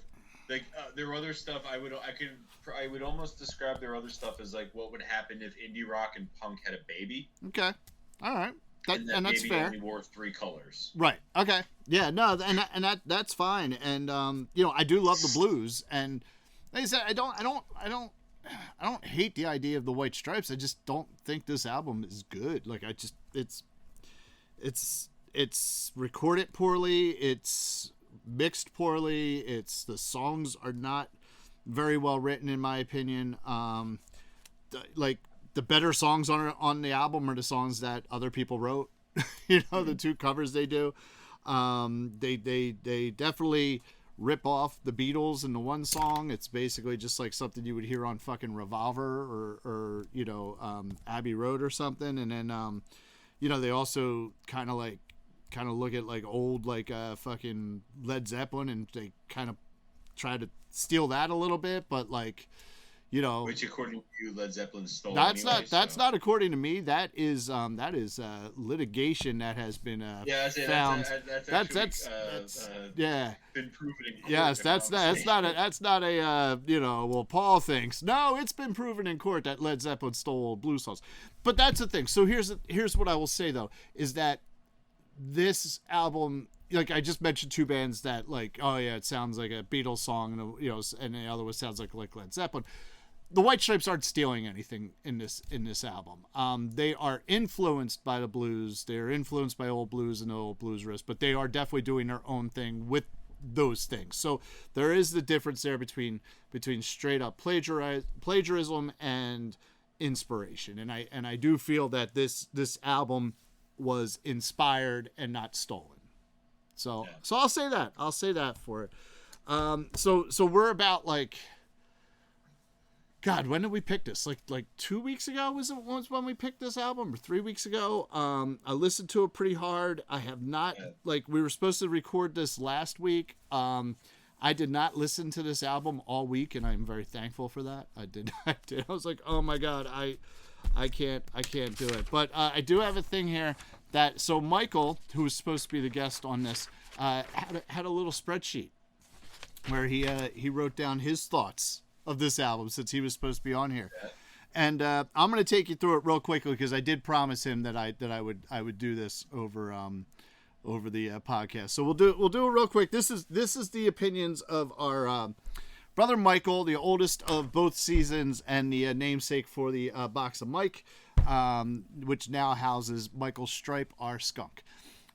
like their other stuff. I would almost describe their other stuff as like what would happen if indie rock and punk had a baby.
Okay. All right. And that's fair.
Only wore 3 colors.
Right. Okay. Yeah. No. And that's fine. And you know, I do love the blues. And like I said, I don't hate the idea of the White Stripes. I just don't think this album is good. Like it's recorded poorly. It's mixed poorly. The songs are not very well written, in my opinion. The better songs on the album are the songs that other people wrote. You know, the 2 covers they do. They definitely rip off the Beatles in the one song. It's basically just like something you would hear on fucking Revolver or you know, Abbey Road or something. And then you know, they also kind of look at like old like fucking Led Zeppelin, and they kind of try to steal that a little bit, but like, you know,
which according to you, Led Zeppelin stole.
That's not according to me. That is litigation that has been found. That's yeah,
been proven in court.
Yes, that's not a you know, well, Paul thinks no, it's been proven in court that Led Zeppelin stole old blues songs. But that's the thing. So here's what I will say though, is that this album, like I just mentioned 2 bands that like, oh yeah, it sounds like a Beatles song, and you know, and the other one sounds like Led Zeppelin. The White Stripes aren't stealing anything in this album. They are influenced by the blues. They are influenced by old blues and old blues riffs, but they are definitely doing their own thing with those things. So there is the difference there between straight up plagiarism and inspiration. And I do feel that this album was inspired and not stolen. So I'll say that for it. So we're about like God, when did we pick this? Like 2 weeks ago was when we picked this album, or 3 weeks ago. I listened to it pretty hard. I have not, like, we were supposed to record this last week. I did not listen to this album all week, and I'm very thankful for that. I did. I was like, oh my God, I can't do it. But I do have a thing here that, so Michael, who was supposed to be the guest on this, had a little spreadsheet where he wrote down his thoughts of this album, since he was supposed to be on here. And I'm going to take you through it real quickly, because I did promise him that I would do this over the podcast. So we'll do it real quick. This is the opinions of our brother Michael, the oldest of both seasons and the namesake for the box of Mike, which now houses Michael Stripe, our skunk.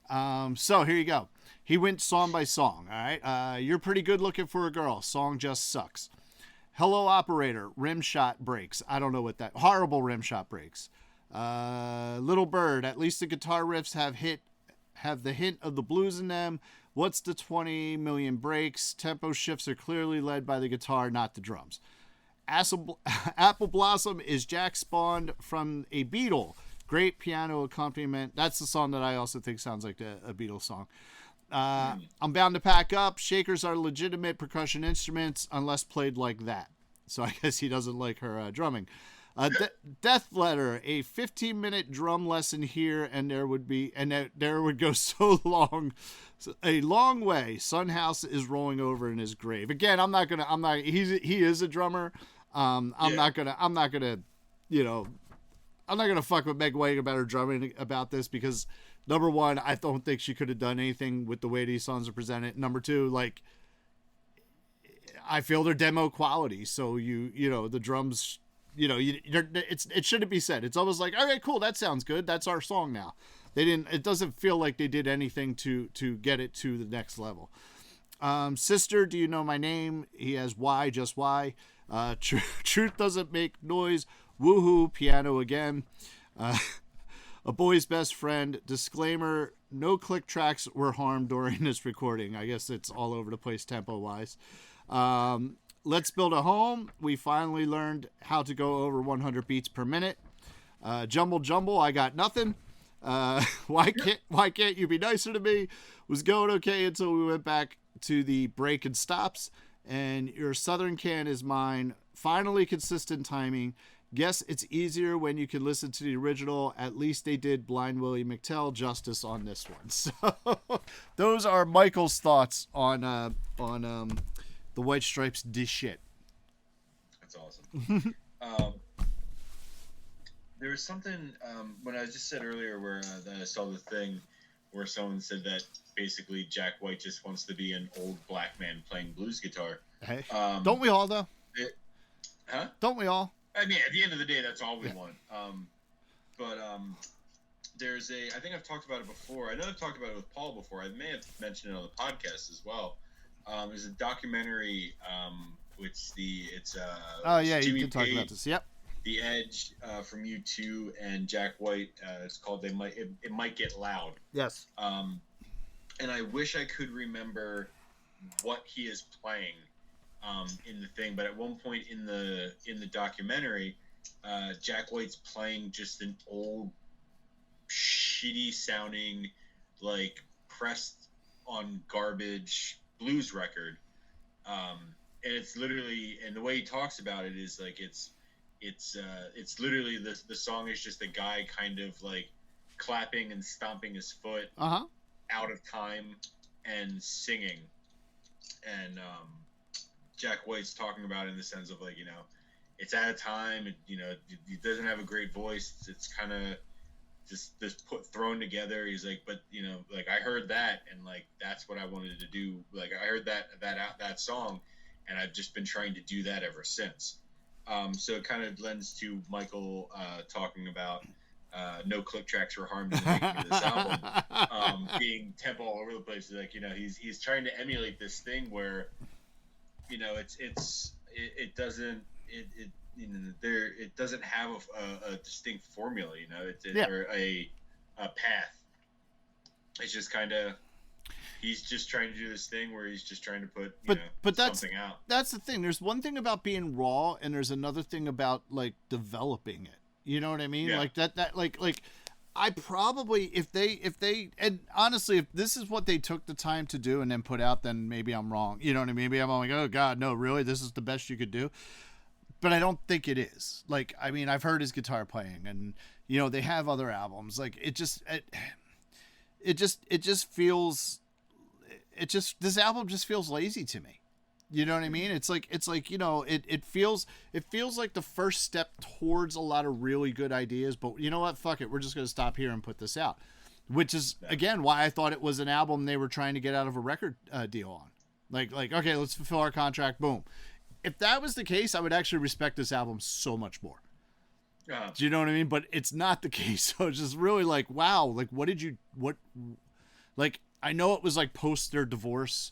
So here you go. He went song by song. All right. You're pretty good looking for a girl. Song just sucks. Hello Operator, rim shot breaks. I don't know what that, horrible rim shot breaks. Little Bird, at least the guitar riffs have the hint of the blues in them. What's the 20 million breaks? Tempo shifts are clearly led by the guitar, not the drums. Apple Blossom is Jack spawned from a Beatle. Great piano accompaniment. That's the song that I also think sounds like a Beatles song. I'm Bound to Pack Up. Shakers are legitimate percussion instruments unless played like that. So I guess he doesn't like her drumming. Death Letter, a 15-minute drum lesson here, and there would go so long, a long way. Sunhouse is rolling over in his grave. Again, he is a drummer. I'm not gonna fuck with Meg White about her drumming about this, because number one, I don't think she could have done anything with the way these songs are presented. Number two, like, I feel they're demo quality. So the drums, it shouldn't be said. It's almost like, all right, cool, that sounds good. That's our song now. It doesn't feel like they did anything to get it to the next level. Sister, Do You Know My Name? He has Why, Just Why. Truth Doesn't Make Noise. Woohoo, piano again. A Boy's Best Friend. Disclaimer, no click tracks were harmed during this recording. I guess it's all over the place tempo-wise. Let's Build a Home. We finally learned how to go over 100 beats per minute. Jumble, I Got Nothing. Why can't you be nicer to me? Was going okay until we went back to the break and stops. And Your Southern Can Is Mine. Finally consistent timing. Guess it's easier when you can listen to the original. At least they did Blind Willie McTell justice on this one. So those are Michael's thoughts on the White Stripes dish shit.
That's awesome. There was something when I just said earlier where that I saw the thing where someone said that basically Jack White just wants to be an old black man playing blues guitar.
Hey, don't we all though?
Huh?
Don't we all?
I mean, at the end of the day, that's all we want. But there's I think I've talked about it before. I know I've talked about it with Paul before. I may have mentioned it on the podcast as well. There's a documentary,
oh yeah,
Jimmy
you did talk
Page,
about this. Yep.
The Edge from U2 and Jack White. It's called It Might Get Loud.
Yes.
And I wish I could remember what he is playing in the thing, but at one point in the documentary, Jack White's playing just an old, shitty sounding, like pressed on garbage blues record, and it's literally, and the way he talks about it is like it's literally the song is just a guy kind of like clapping and stomping his foot out of time and singing, and Jack White's talking about it in the sense of like, it's out of time. He doesn't have a great voice. It's kind of just thrown together. He's like, but like I heard that, and like that's what I wanted to do. Like I heard that song, and I've just been trying to do that ever since. So it kind of lends to Michael talking about no click tracks were harmed in the making of this album, being tempo all over the place. Like he's trying to emulate this thing where it doesn't have a distinct formula, or a path. It's just kind of he's just trying to do this thing where he's just trying to put something out.
That's the thing. There's one thing about being raw, and there's another thing about like developing it. You know what I mean?
Yeah.
Like that like I probably if they and honestly, if this is what they took the time to do and then put out, then maybe I'm wrong. You know what I mean? Maybe I'm like, oh God, no, really, this is the best you could do. But I don't think it is. Like, I mean, I've heard his guitar playing, and they have other albums. Like, this album just feels lazy to me. You know what I mean? It's like it feels like the first step towards a lot of really good ideas. But you know what? Fuck it. We're just gonna stop here and put this out, which is again why I thought it was an album they were trying to get out of a record deal on. Like okay, let's fulfill our contract. Boom. If that was the case, I would actually respect this album so much more. Do you know what I mean? But it's not the case. So it's just really like, wow, like like, I know it was like post their divorce.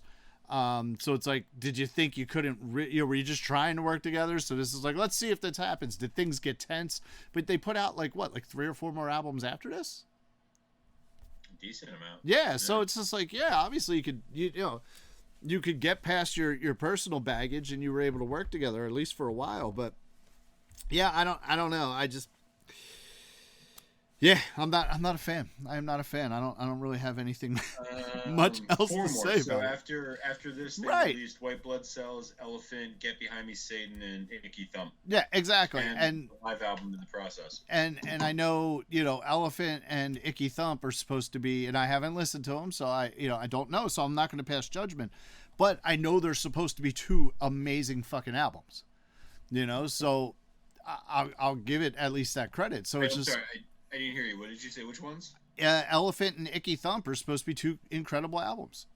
So it's like, did you think you couldn't, were you just trying to work together? So this is like, let's see if this happens. Did things get tense? But they put out like 3 or 4 more albums after this?
Decent amount.
Yeah. So it's just like, yeah, obviously you could get past your personal baggage and you were able to work together at least for a while. But yeah, I don't know. I'm not a fan. I am not a fan. I don't really have anything much else to say
so
about it.
After this, they released White Blood Cells, Elephant, Get Behind Me, Satan, and Icky Thump.
Yeah, exactly.
And a live album in the process.
And I know Elephant and Icky Thump are supposed to be, and I haven't listened to them, so I don't know, so I'm not going to pass judgment. But I know they're supposed to be 2 amazing fucking albums. So I'll give it at least that credit. So it's just.
Sorry, I didn't hear you. What did you say? Which ones?
Elephant and Icky Thump are supposed to be 2 incredible albums.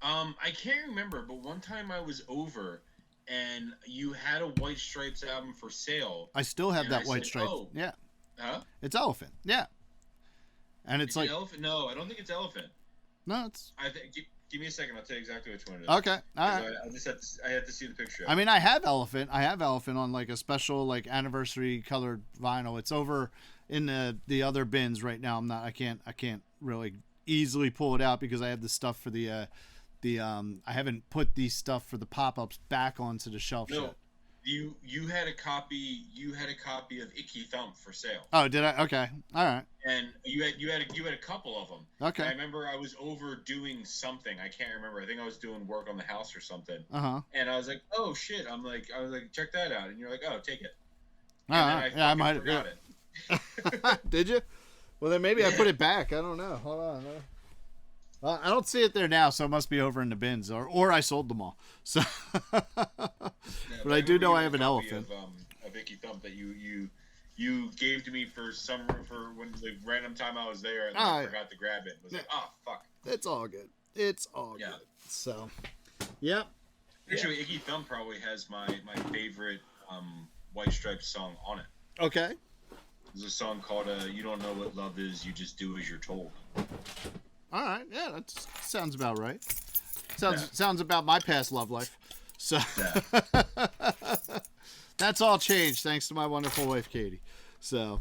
I can't remember, but one time I was over, and you had a White Stripes album for sale.
I still have that White Stripes.
Oh.
Yeah.
Huh?
It's Elephant. Yeah. And it's like
Elephant. No, I don't think it's Elephant.
No, it's.
Give me a second. I'll tell you exactly which one it is.
Okay. All right.
I have to see the picture.
I mean, I have Elephant on like a special like anniversary colored vinyl. It's over in the other bins right now. I can't really easily pull it out because I have the stuff for I haven't put the stuff for the pop-ups back onto the shelf yet.
You had a copy of Icky Thump for sale.
Oh, did I? Okay. All right.
And you had a couple of them.
Okay.
I remember I was over doing something. I can't remember. I think I was doing work on the house or something.
Uh-huh.
And I was like, "Oh shit." I was like, "Check that out." And you're like, "Oh, take it."
All right. Yeah, I might have
forgot it.
Did you? Well, then maybe I put it back. I don't know. Hold on. Well, I don't see it there now, so it must be over in the bins, or I sold them all. So, but I do know I have an Elephant.
Of Icky Thump that you gave to me for when the random time I was there and I forgot to grab it. I was like, oh fuck.
It's all good. It's all good. So, yep.
Actually, Icky Thump probably has my favorite White Stripes song on it.
Okay.
There's a song called "You Don't Know What Love Is, You Just Do As You're Told."
All right, yeah, that sounds about right. Sounds about my past love life. So that's all changed thanks to my wonderful wife Katie. So,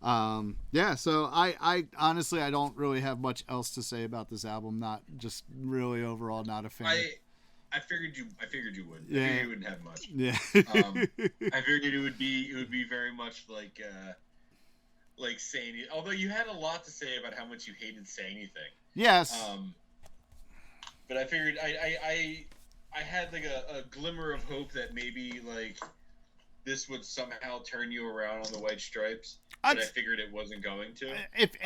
so I honestly I don't really have much else to say about this album. Not just really overall not a fan.
I figured you would.
Yeah.
I figured you wouldn't have much.
Yeah.
I figured it would be very much like Say Anything. Although you had a lot to say about how much you hated Say Anything.
Yes.
But I figured I had like a glimmer of hope that maybe like this would somehow turn you around on the White Stripes. But I figured it wasn't going to.
If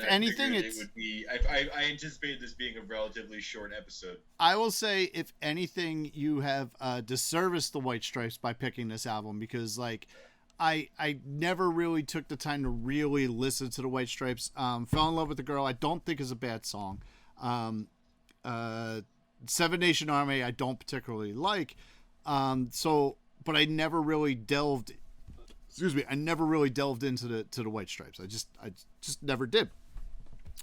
anything,
it would be. I anticipated this being a relatively short episode.
I will say, if anything, you have disserviced the White Stripes by picking this album because, like, I never really took the time to really listen to the White Stripes. Fell in Love with the Girl, I don't think is a bad song. Seven Nation Army, I don't particularly like. But I never really delved. I never really delved into the White Stripes. I just never did.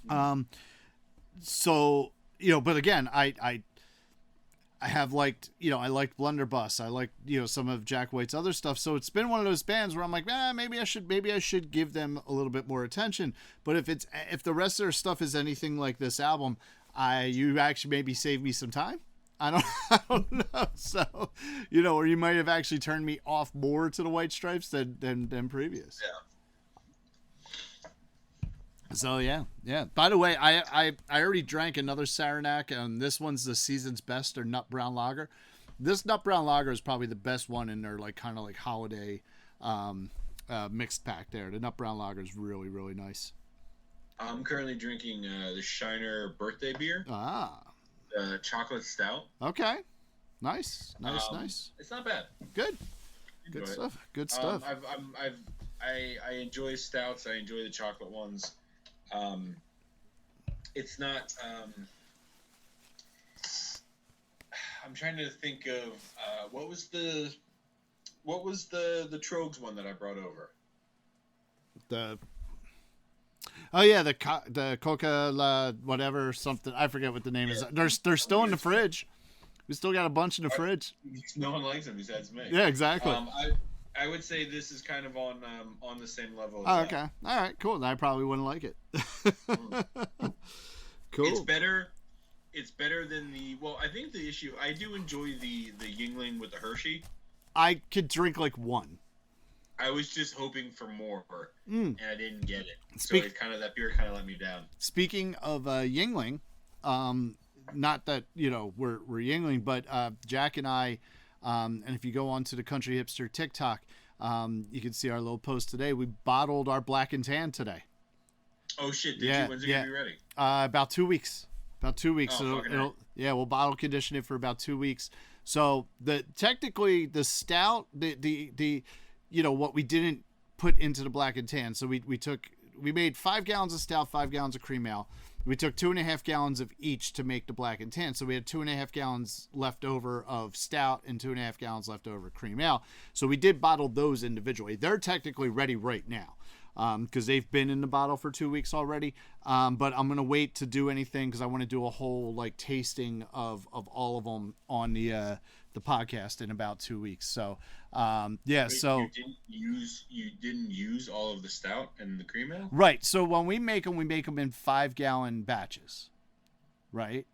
But again, I have liked, I liked Blunderbuss. I liked, some of Jack White's other stuff. So it's been one of those bands where I'm like, maybe I should give them a little bit more attention. But if the rest of their stuff is anything like this album, You actually maybe saved me some time. I don't know. So, or you might have actually turned me off more to the white stripes than previous.
Yeah.
So yeah. By the way, I already drank another Saranac, and this one's the season's best, or nut brown lager. This nut brown lager is probably the best one in their kind of holiday mixed pack there. The nut brown lager is really, really nice.
I'm currently drinking the Shiner birthday beer. The chocolate stout.
Okay. Nice. It's
not bad.
Good stuff. Good stuff.
I enjoy stouts. I enjoy the chocolate ones. It's not. I'm trying to think of what was the Trogs one that I brought over.
The Coca whatever something, I forget what the name is. They're still in the fridge. We still got a bunch in the fridge.
No one likes them besides me.
Yeah, exactly.
I would say this is kind of on the same level.
As okay. All right. Cool. I probably wouldn't like it. Cool.
It's better than the. Well, I think the issue. I do enjoy the Yuengling with the Hershey.
I could drink one.
I was just hoping for more, and I didn't get it. So it's that beer kind of let me down.
Speaking of Yuengling, not that we're Yuengling, but Jack and I, and if you go onto the Country Hipster TikTok, you can see our little post today. We bottled our Black and Tan today.
Oh shit! Did you? When's it gonna be ready?
About 2 weeks. About 2 weeks.
Oh,
we'll bottle condition it for about 2 weeks. So technically the stout, the what we didn't put into the Black and Tan. So we made 5 gallons of stout, 5 gallons of cream ale. We took 2.5 gallons of each to make the Black and Tan. So we had 2.5 gallons left over of stout and 2.5 gallons left over of cream ale. So we did bottle those individually. They're technically ready right now, because they've been in the bottle for 2 weeks already. But I'm going to wait to do anything because I want to do a whole tasting of all of them on the podcast in about 2 weeks. So
Wait, so you didn't use all of the stout and the cream ale?
Right. So when we make them in 5-gallon batches. Right?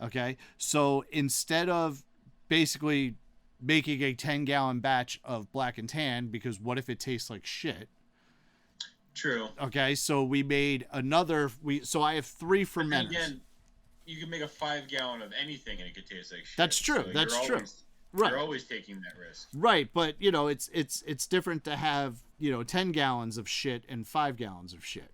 Okay. So instead of basically making a 10-gallon batch of Black and Tan, because what if it tastes like shit?
True.
Okay, so we made another. So I have 3 fermenters. Again,
you can make a 5-gallon of anything and it could taste like shit.
That's true.
So
That's true. Right.
You're always taking that risk.
Right, but it's different to have 10 gallons of shit and 5 gallons of shit.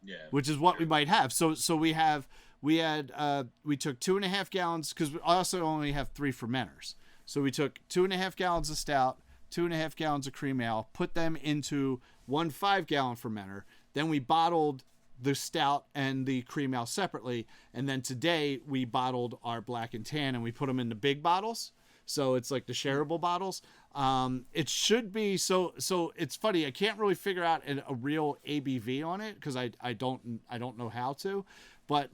Yeah.
Which is what we might have. So we took 2.5 gallons because we also only have 3 fermenters. So we took 2.5 gallons of stout, 2.5 gallons of cream ale, put them into 1 5-gallon fermenter. Then we bottled the stout and the cream ale separately. And then today we bottled our Black and Tan and we put them in the big bottles. So it's like the shareable bottles. It should be so it's funny. I can't really figure out a real ABV on it because I don't know how to, but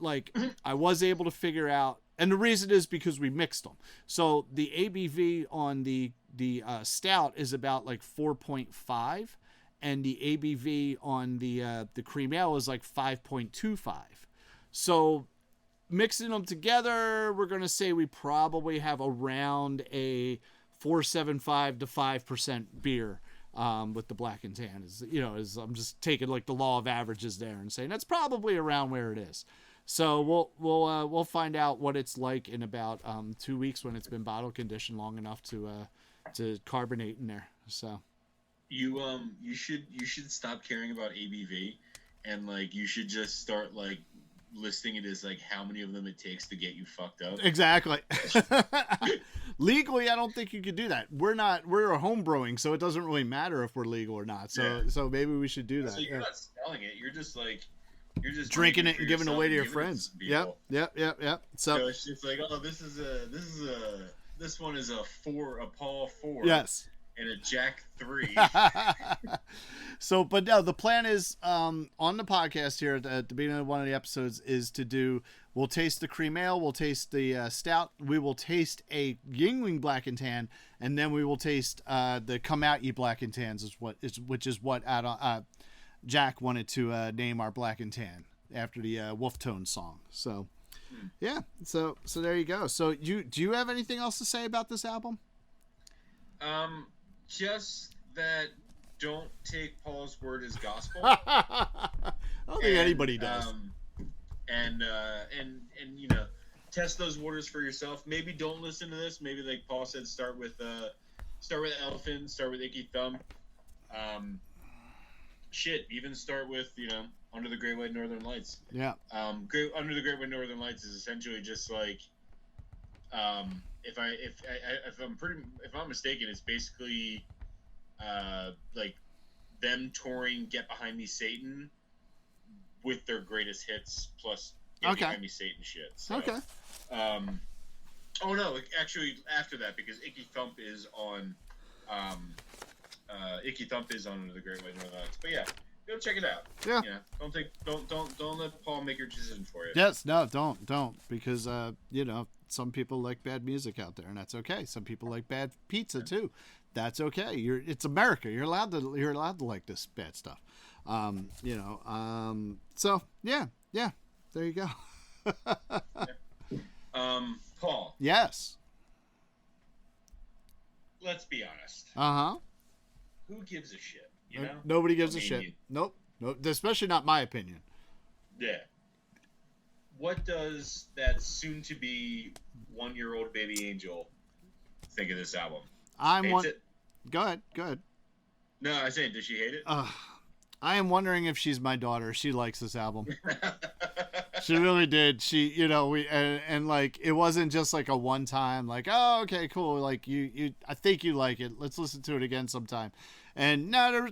I was able to figure out, and the reason is because we mixed them. So the ABV on the stout is about 4.5. And the ABV on the cream ale is 5.25. So mixing them together, we're going to say we probably have around a 4.75 to 5% beer with the Black and Tan. I'm just taking the law of averages there and saying that's probably around where it is. So we'll find out what it's like in about 2 weeks when it's been bottle conditioned long enough to carbonate in there. So.
You should stop caring about ABV, and you should just start listing it as how many of them it takes to get you fucked up.
Exactly. Legally, I don't think you could do that. We're a home brewing, so it doesn't really matter if we're legal or not. So maybe we should do that.
So you're not selling it. You're just
drinking it and giving it away to your friends. Yep. So
it's just this one is a Paul 4.
Yes.
And a Jack 3.
So, but no, the plan is on the podcast here at the beginning of one of the episodes is we'll taste the cream ale, we'll taste the stout, we will taste a Yuengling Black and Tan, and then we will taste the Come Out Ye Black and Tans, which is what Jack wanted to name our Black and Tan. Wolf Tone song. So yeah, so there you go. So do you have anything else to say about this album?
Just that don't take Paul's word as gospel.
I don't think anybody does.
And test those waters for yourself. Maybe don't listen to this. Maybe, like Paul said, start with Elephant, start with Icky Thumb. Even start with Under the Great White Northern Lights. Yeah. Under the Great White Northern Lights is essentially just like, if I'm mistaken, it's basically like them touring Get Behind Me Satan with their greatest hits plus Get Behind Me Satan shit. So, okay. Oh no, actually after that, because Icky Thump is on Under the Great White Northern Lights. But yeah, go check it out. Yeah. Don't let Paul make your decision for you.
Yes, no, don't because some people like bad music out there, and that's okay. Some people like bad pizza too. That's okay. It's America. You're allowed to like this bad stuff. So yeah. There you go.
Paul.
Yes.
Let's be honest. Who gives a shit?
Nobody gives a shit. Nope. Especially not my opinion.
Yeah. What does that soon-to-be 1-year-old baby angel think of this album?
Go ahead.
No, I said, does she hate it?
I am wondering if she's my daughter. She likes this album. She really did. She, and like, it wasn't just like a one time, like, oh, okay, cool. Like I think you like it. Let's listen to it again sometime. And no,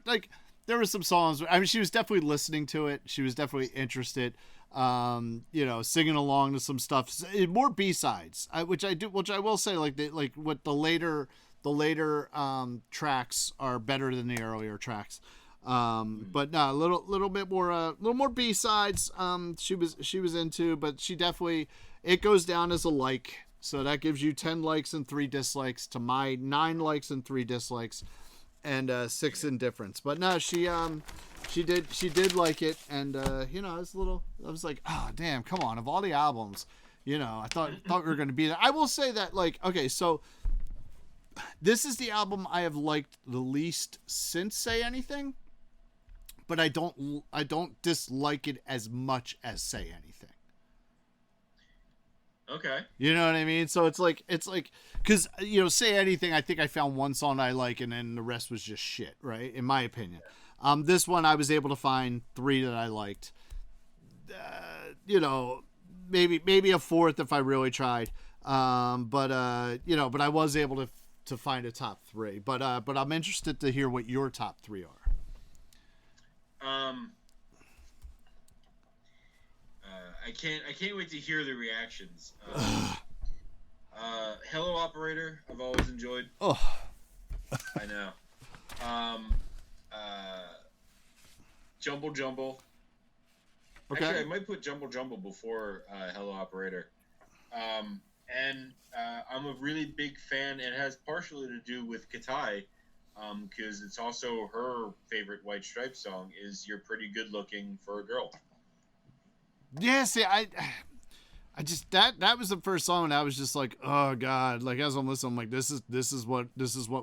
there were some songs. I mean, she was definitely listening to it. She was definitely interested. Singing along to some stuff, more B-sides, which I will say, what the later tracks are better than the earlier tracks. But no, a little bit more B-sides. She was into, but she definitely, it goes down as a like, so that gives you 10 likes and 3 dislikes to my 9 likes and 3 dislikes, and 6 indifference. But no, she did like it, and I was like, oh damn, come on, of all the albums, I thought we were going to be there. I will say that, okay, so this is the album I have liked the least since Say Anything, but I don't dislike it as much as Say Anything.
Okay.
You know what I mean? So it's like, because, Say Anything, I think I found one song I like, and then the rest was just shit, right? In my opinion. This one, I was able to find 3 that I liked. Maybe a 4th if I really tried. But I was able to find a top 3. But I'm interested to hear what your top 3 are.
I can't wait to hear the reactions. Hello Operator, I've always enjoyed.
Oh,
I know. Jumble. Okay. Actually, I might put Jumble before Hello Operator. And I'm a really big fan, and it has partially to do with Katai, because it's also her favorite White Stripes song is "You're Pretty Good Looking for a Girl."
Yeah, see, I just that was the first song, and I was just like, oh god, like as I'm listening, I'm like, this is what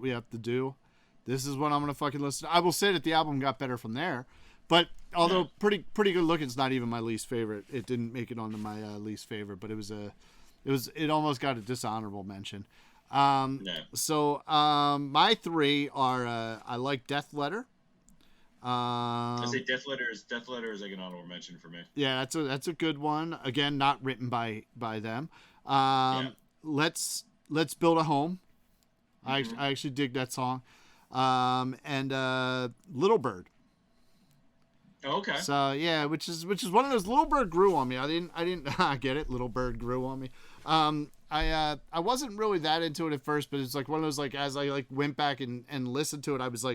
we have to do. This is what I'm gonna fucking listen to. I will say that the album got better from there, but although pretty good looking, it's not even my least favorite. It didn't make it onto my least favorite, but it almost got a dishonorable mention. So my 3 are I like Death Letter.
I say Death Letter is like an honorable mention for me.
Yeah, that's a good one. Again, not written by them. Let's Build a Home. Mm-hmm. I actually dig that song. And Little Bird.
Oh, okay.
So yeah, which is one of those. Little Bird grew on me. I didn't get it. Little Bird grew on me. I wasn't really that into it at first, but it's like one of those, like, as I went back and listened to it, I was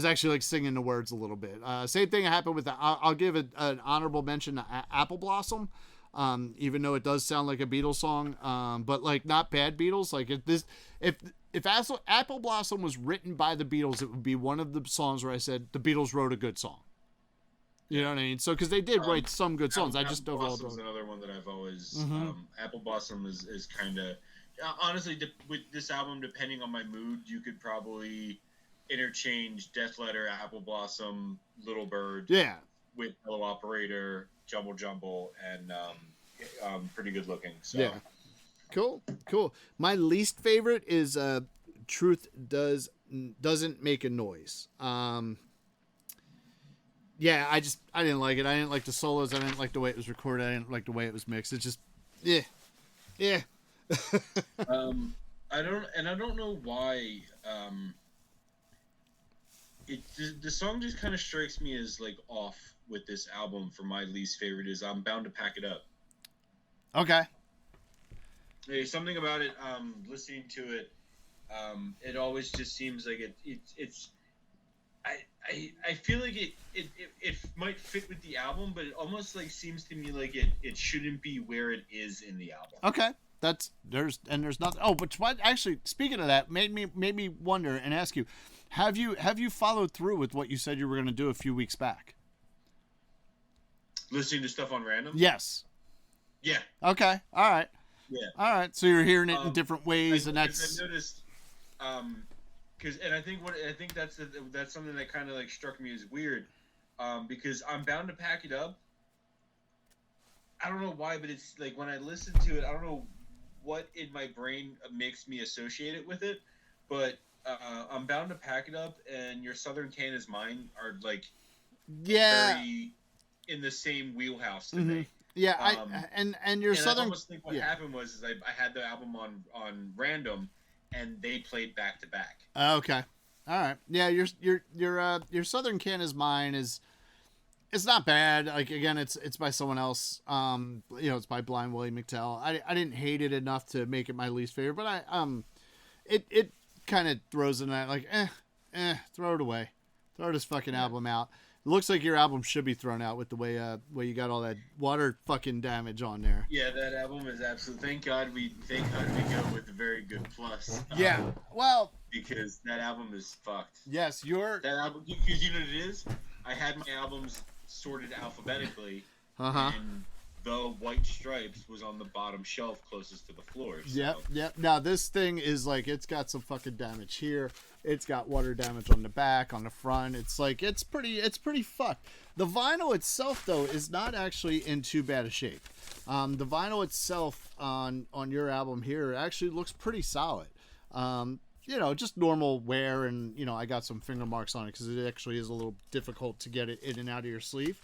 actually singing the words a little bit. Same thing happened with I'll give it an honorable mention to Apple Blossom, even though it does sound like a Beatles song, but not bad Beatles. If Apple Blossom was written by the Beatles, it would be one of the songs where I said the Beatles wrote a good song. You know what I mean? So because they did write some good songs, I just overall
Apple Blossom's another one that I've always. Apple Blossom is kind of honestly with this album, depending on my mood, you could probably interchange Death Letter, Apple Blossom, Little Bird, with Hello Operator, Jumble Jumble, and Pretty Good Looking. So.
Yeah. Cool. My least favorite is Truth Doesn't Make a Noise. Yeah, I didn't like it. I didn't like the solos. I didn't like the way it was recorded. I didn't like the way it was mixed. It's just, yeah.
I don't know why. The song just kind of strikes me as like off with this album. For my least favorite is I'm Bound to Pack It Up.
Okay.
There's something about it. Listening to it, it always just seems like it's. I feel like it might fit with the album, but it almost like seems to me like it shouldn't be where it is in the album.
Okay, there's nothing. Oh, but what actually, speaking of that, made me wonder and ask you, have you followed through with what you said you were going to do a few weeks back?
Listening to stuff on random.
Yes.
Yeah.
Okay. All right.
Yeah.
All right. So you're hearing it in different ways, and that's.
I've noticed. I think that's something that kind of like struck me as weird, because I'm Bound to Pack It Up. I don't know why, but it's like when I listen to it, I don't know what in my brain makes me associate it with it, but I'm Bound to Pack It Up and Your Southern Can Is Mine are like very in the same wheelhouse to me.
Yeah, and Your Southern.
I almost think what happened was I had the album on random. And they played back to back.
Okay, all right. Yeah, your Southern Can Is Mine it's not bad. Like again, it's by someone else. It's by Blind Willie McTell. I didn't hate it enough to make it my least favorite, but it kind of throws in that like throw it away, throw this fucking album out. It looks like your album should be thrown out with the way you got all that water fucking damage on there.
Yeah, that album is absolutely. Thank God we go with a very good plus.
Yeah, well,
because that album is fucked.
Yes,
that album, because you know what it is. I had my albums sorted alphabetically, and the White Stripes was on the bottom shelf closest to the floor. So.
Yep. Now this thing is like it's got some fucking damage here. It's got water damage on the back, on the front. It's like it's pretty fucked. The vinyl itself though is not actually in too bad a shape. The vinyl itself on your album here actually looks pretty solid. Just normal wear, and I got some finger marks on it because it actually is a little difficult to get it in and out of your sleeve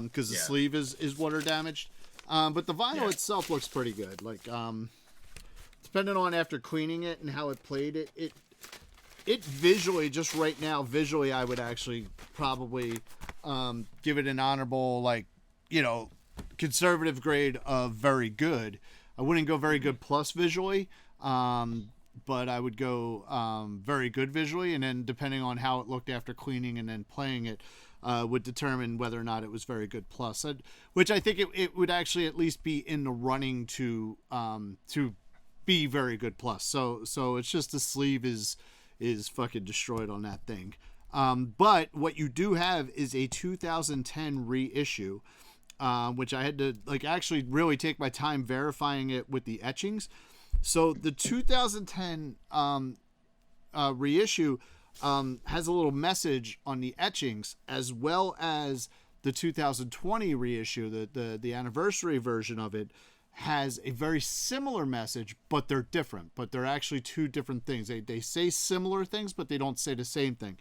because the sleeve is water damaged. But the vinyl itself looks pretty good. Like depending on after cleaning it and how it played, it visually, just right now, visually, I would actually probably give it an honorable, conservative grade of very good. I wouldn't go very good plus visually, but I would go very good visually, and then depending on how it looked after cleaning and then playing it, would determine whether or not it was very good plus. Which I think it would actually at least be in the running to be very good plus. So it's just the sleeve is fucking destroyed on that thing. But what you do have is a 2010 reissue, which I had to actually really take my time verifying it with the etchings. So the 2010 reissue has a little message on the etchings, as well as the 2020 reissue, the anniversary version of it, has a very similar message, but they're different. But they're actually two different things. They say similar things, but they don't say the same thing.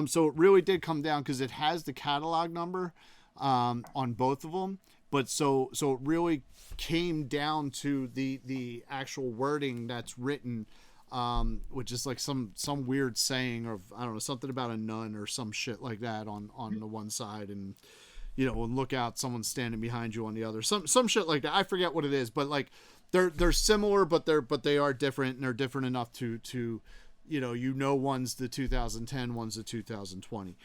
So it really did come down because it has the catalog number on both of them. But so it really came down to the actual wording that's written, which is like some weird saying of, I don't know, something about a nun or some shit like that on the one side, and and look out, someone's standing behind you on the other. Some shit like that. I forget what it is, but like they're similar, but they are different, and they're different enough to one's the 2010, one's the 2020.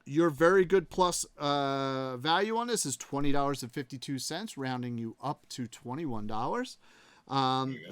Your very good plus value on this is $20.52, rounding you up to $21.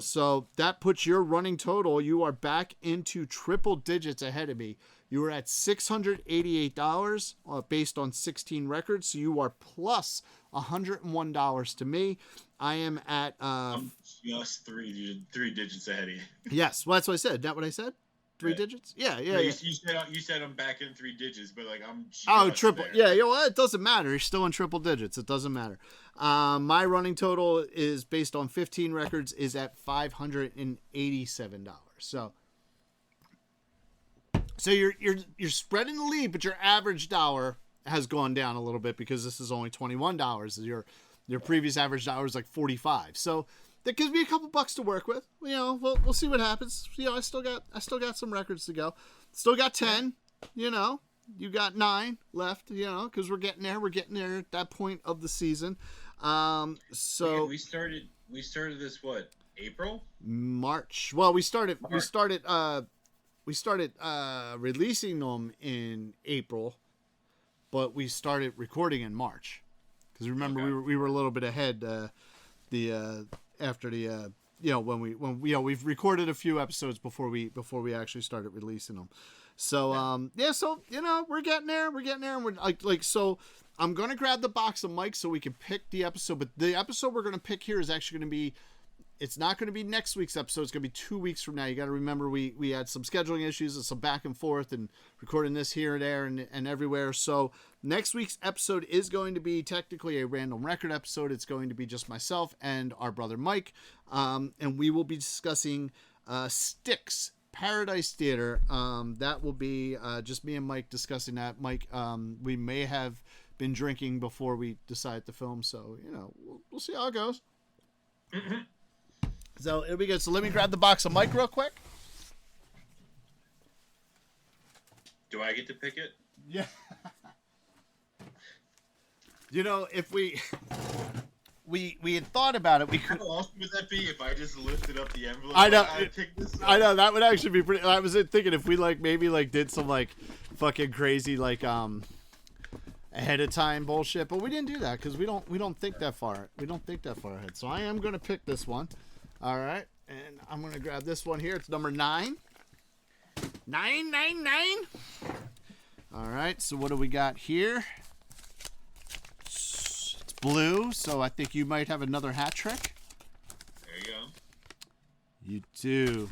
So that puts your running total. You are back into triple digits ahead of me. You are at $688 based on 16 records. So you are plus $101 to me. I am at...
I'm just three digits ahead of you.
Yes, well, that's what I said. Isn't that what I said? Three digits? Yeah.
You said I'm back in 3 digits, but like I'm just
triple.
there.
Yeah, well, it doesn't matter. You're still in triple digits. It doesn't matter. My running total is based on 15 records is at $587. So you're spreading the lead, but your average dollar has gone down a little bit because this is only $21. Your previous average dollar is like 45. So that gives me a couple bucks to work with. You know, we'll see what happens. You know, I still got some records to go. Still got 10. You know, you got 9 left. You know, because we're getting there. We're getting there at that point of the season. So
we started this what? April?
March. Well, we started releasing them in April, but we started recording in March. Because remember, we were a little bit ahead. After the we've recorded a few episodes before we actually started releasing them. So so you know, we're getting there, and we're like so. I'm gonna grab the box of mics so we can pick the episode, but the episode we're gonna pick here is actually gonna be. It's not going to be next week's episode. It's going to be 2 weeks from now. You got to remember we had some scheduling issues and some back and forth and recording this here and there and everywhere. So next week's episode is going to be technically a random record episode. It's going to be just myself and our brother Mike. And we will be discussing Styx, Paradise Theater. That will be just me and Mike discussing that. Mike, we may have been drinking before we decide to film. So, you know, we'll see how it goes. Mm-hmm. So it'll be good. So let me grab the box of mic real quick.
Do I get to pick it?
Yeah. You know, if we had thought about it, we could.
How awesome would that be if I just lifted up the envelope?
I know.
I
know that would actually be pretty. I was thinking if we maybe did some fucking crazy ahead of time bullshit, but we didn't do that because we don't think that far. We don't think that far ahead. So I am gonna pick this one. All right, and I'm going to grab this one here. It's number 9. 999. All right, so what do we got here? It's blue, so I think you might have another hat trick.
There you go.
You do.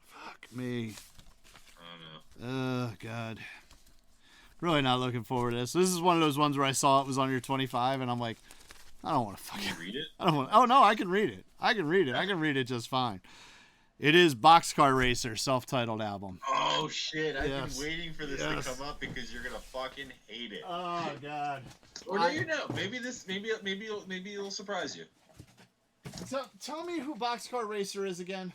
Fuck me.
I don't know.
Oh, God. Really not looking forward to this. This is one of those ones where I saw it was on your 25, and I'm like, I don't want to fucking
read it.
I don't want. Oh no, I can read it. I can read it just fine. It is Boxcar Racer, self-titled album.
Oh shit! I've been waiting for this to come up because you're gonna fucking hate it.
Oh god.
Or no, you know, maybe it'll surprise you.
Tell me who Boxcar Racer is again.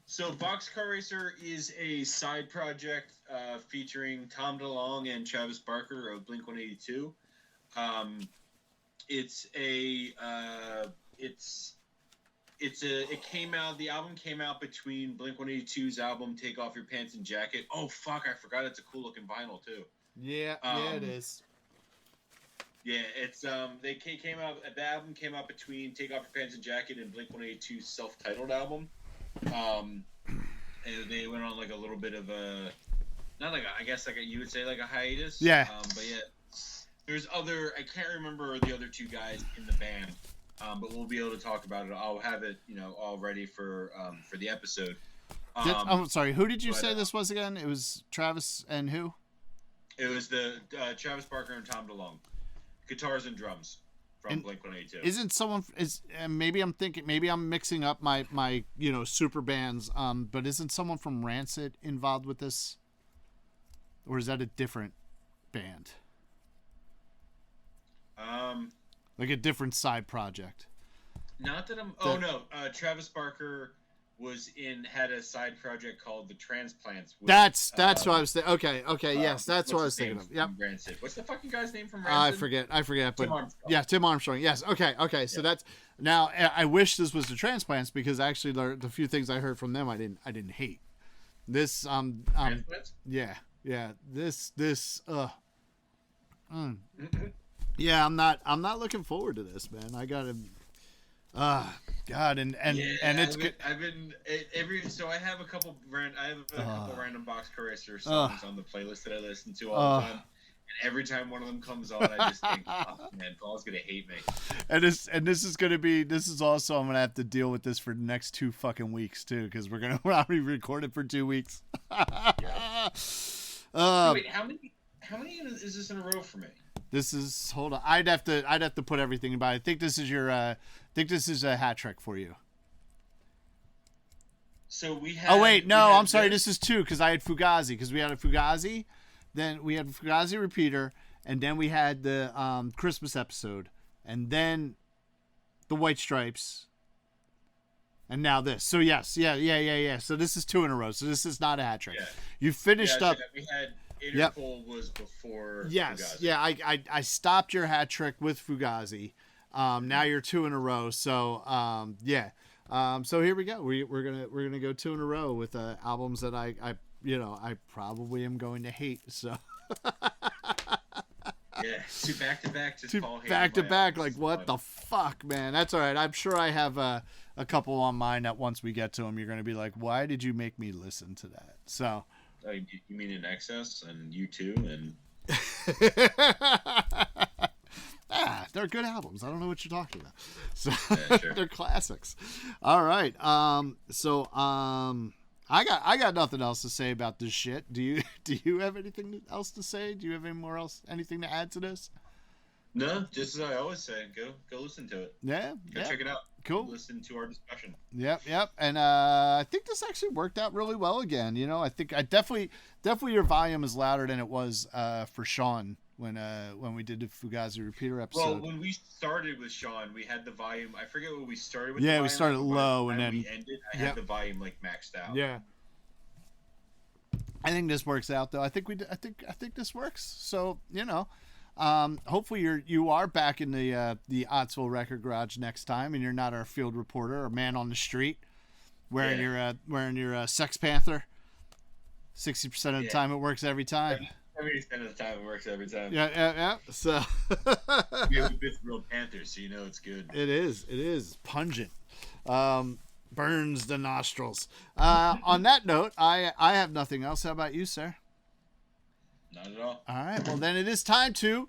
So Boxcar Racer is a side project featuring Tom DeLonge and Travis Barker of Blink-182. The album came out between Blink-182's album Take Off Your Pants and Jacket. Oh fuck, I forgot it's a cool looking vinyl too.
Yeah, it is.
Yeah, it's the album came out between Take Off Your Pants and Jacket and Blink-182's self-titled album. And they went on like a little bit of a you would say like a hiatus.
Yeah.
But yeah. There's I can't remember the other two guys in the band, but we'll be able to talk about it. I'll have it, all ready for the episode.
I'm sorry. Who did you say this was again? It was Travis and who?
It was the Travis Barker and Tom DeLonge, guitars and drums from Blink-182.
Isn't someone maybe I'm mixing up my super bands. But isn't someone from Rancid involved with this, or is that a different band? Like a different side project.
Not that I'm. Travis Barker had a side project called The Transplants. With,
that's what I was thinking. Okay, yes, that's what I was thinking of. Yep.
What's the fucking guy's name from Rancid?
I forget. But
Tim Armstrong.
Yeah, Tim Armstrong. Yes. Okay. So that's now. I wish this was The Transplants because actually the few things I heard from them I didn't hate. This
Transplants?
Yeah. This Yeah, I'm not looking forward to this, man. I gotta. God, and it's good.
I've been so I have a couple random box racer songs on the playlist that I listen to all the time. And every time one of them comes on, I just think, oh, man, Paul's gonna hate me.
And this is also, I'm gonna have to deal with this for the next 2 fucking weeks too, because we're already recorded for 2 weeks.
Yeah. Wait, how many is this in a row for me?
This is, hold on, I'd have to put everything in. But I think this is a hat trick for you.
So we had.
Oh wait, no, I'm sorry. This is 2 because I had Fugazi, because we had a Fugazi. Then we had Fugazi repeater, and then we had the Christmas episode, and then the White Stripes, and now this. So yes, yeah. So this is 2 in a row. So this is not a hat trick. Yeah. You finished up.
We had Interpol was before.
Yes,
Fugazi.
Yeah. I stopped your hat trick with Fugazi. Now you're 2 in a row. So yeah. So here we go. We're gonna go 2 in a row with albums that I probably am going to hate. So
yeah, 2 back to back, just
2 back to back. Like what the fuck, man? That's all right. I'm sure I have a couple on mine that once we get to them, you're gonna be like, why did you make me listen to that? So.
You mean In Excess and U2 and.
They're good albums. I don't know what you're talking about. So
yeah, sure.
They're classics. All right. I got nothing else to say about this shit. Do you have anything else to say? Do you have anything to add to this?
No, just as I always say, go listen to it.
Yeah.
Go check it out.
Cool.
Listen to our discussion.
Yep. And I think this actually worked out really well again. I think I definitely your volume is louder than it was for Sean when we did the Fugazi repeater episode.
Well, when we started with Sean, we had the volume. I forget what we started with.
Yeah, we started low and then
we ended. I had the volume like maxed out.
Yeah. I think this works out though. I think this works. So hopefully you are back in the Ottsville Record Garage next time, and you're not our field reporter or man on the street wearing your Sex Panther. 60% of the time it works every time.
70% of the time it works every time.
Yeah. So
we have a bit real Panther, so it's good.
It is pungent. Burns the nostrils. On that note, I have nothing else. How about you, sir?
Not at all.
All right. Well, then it is time to.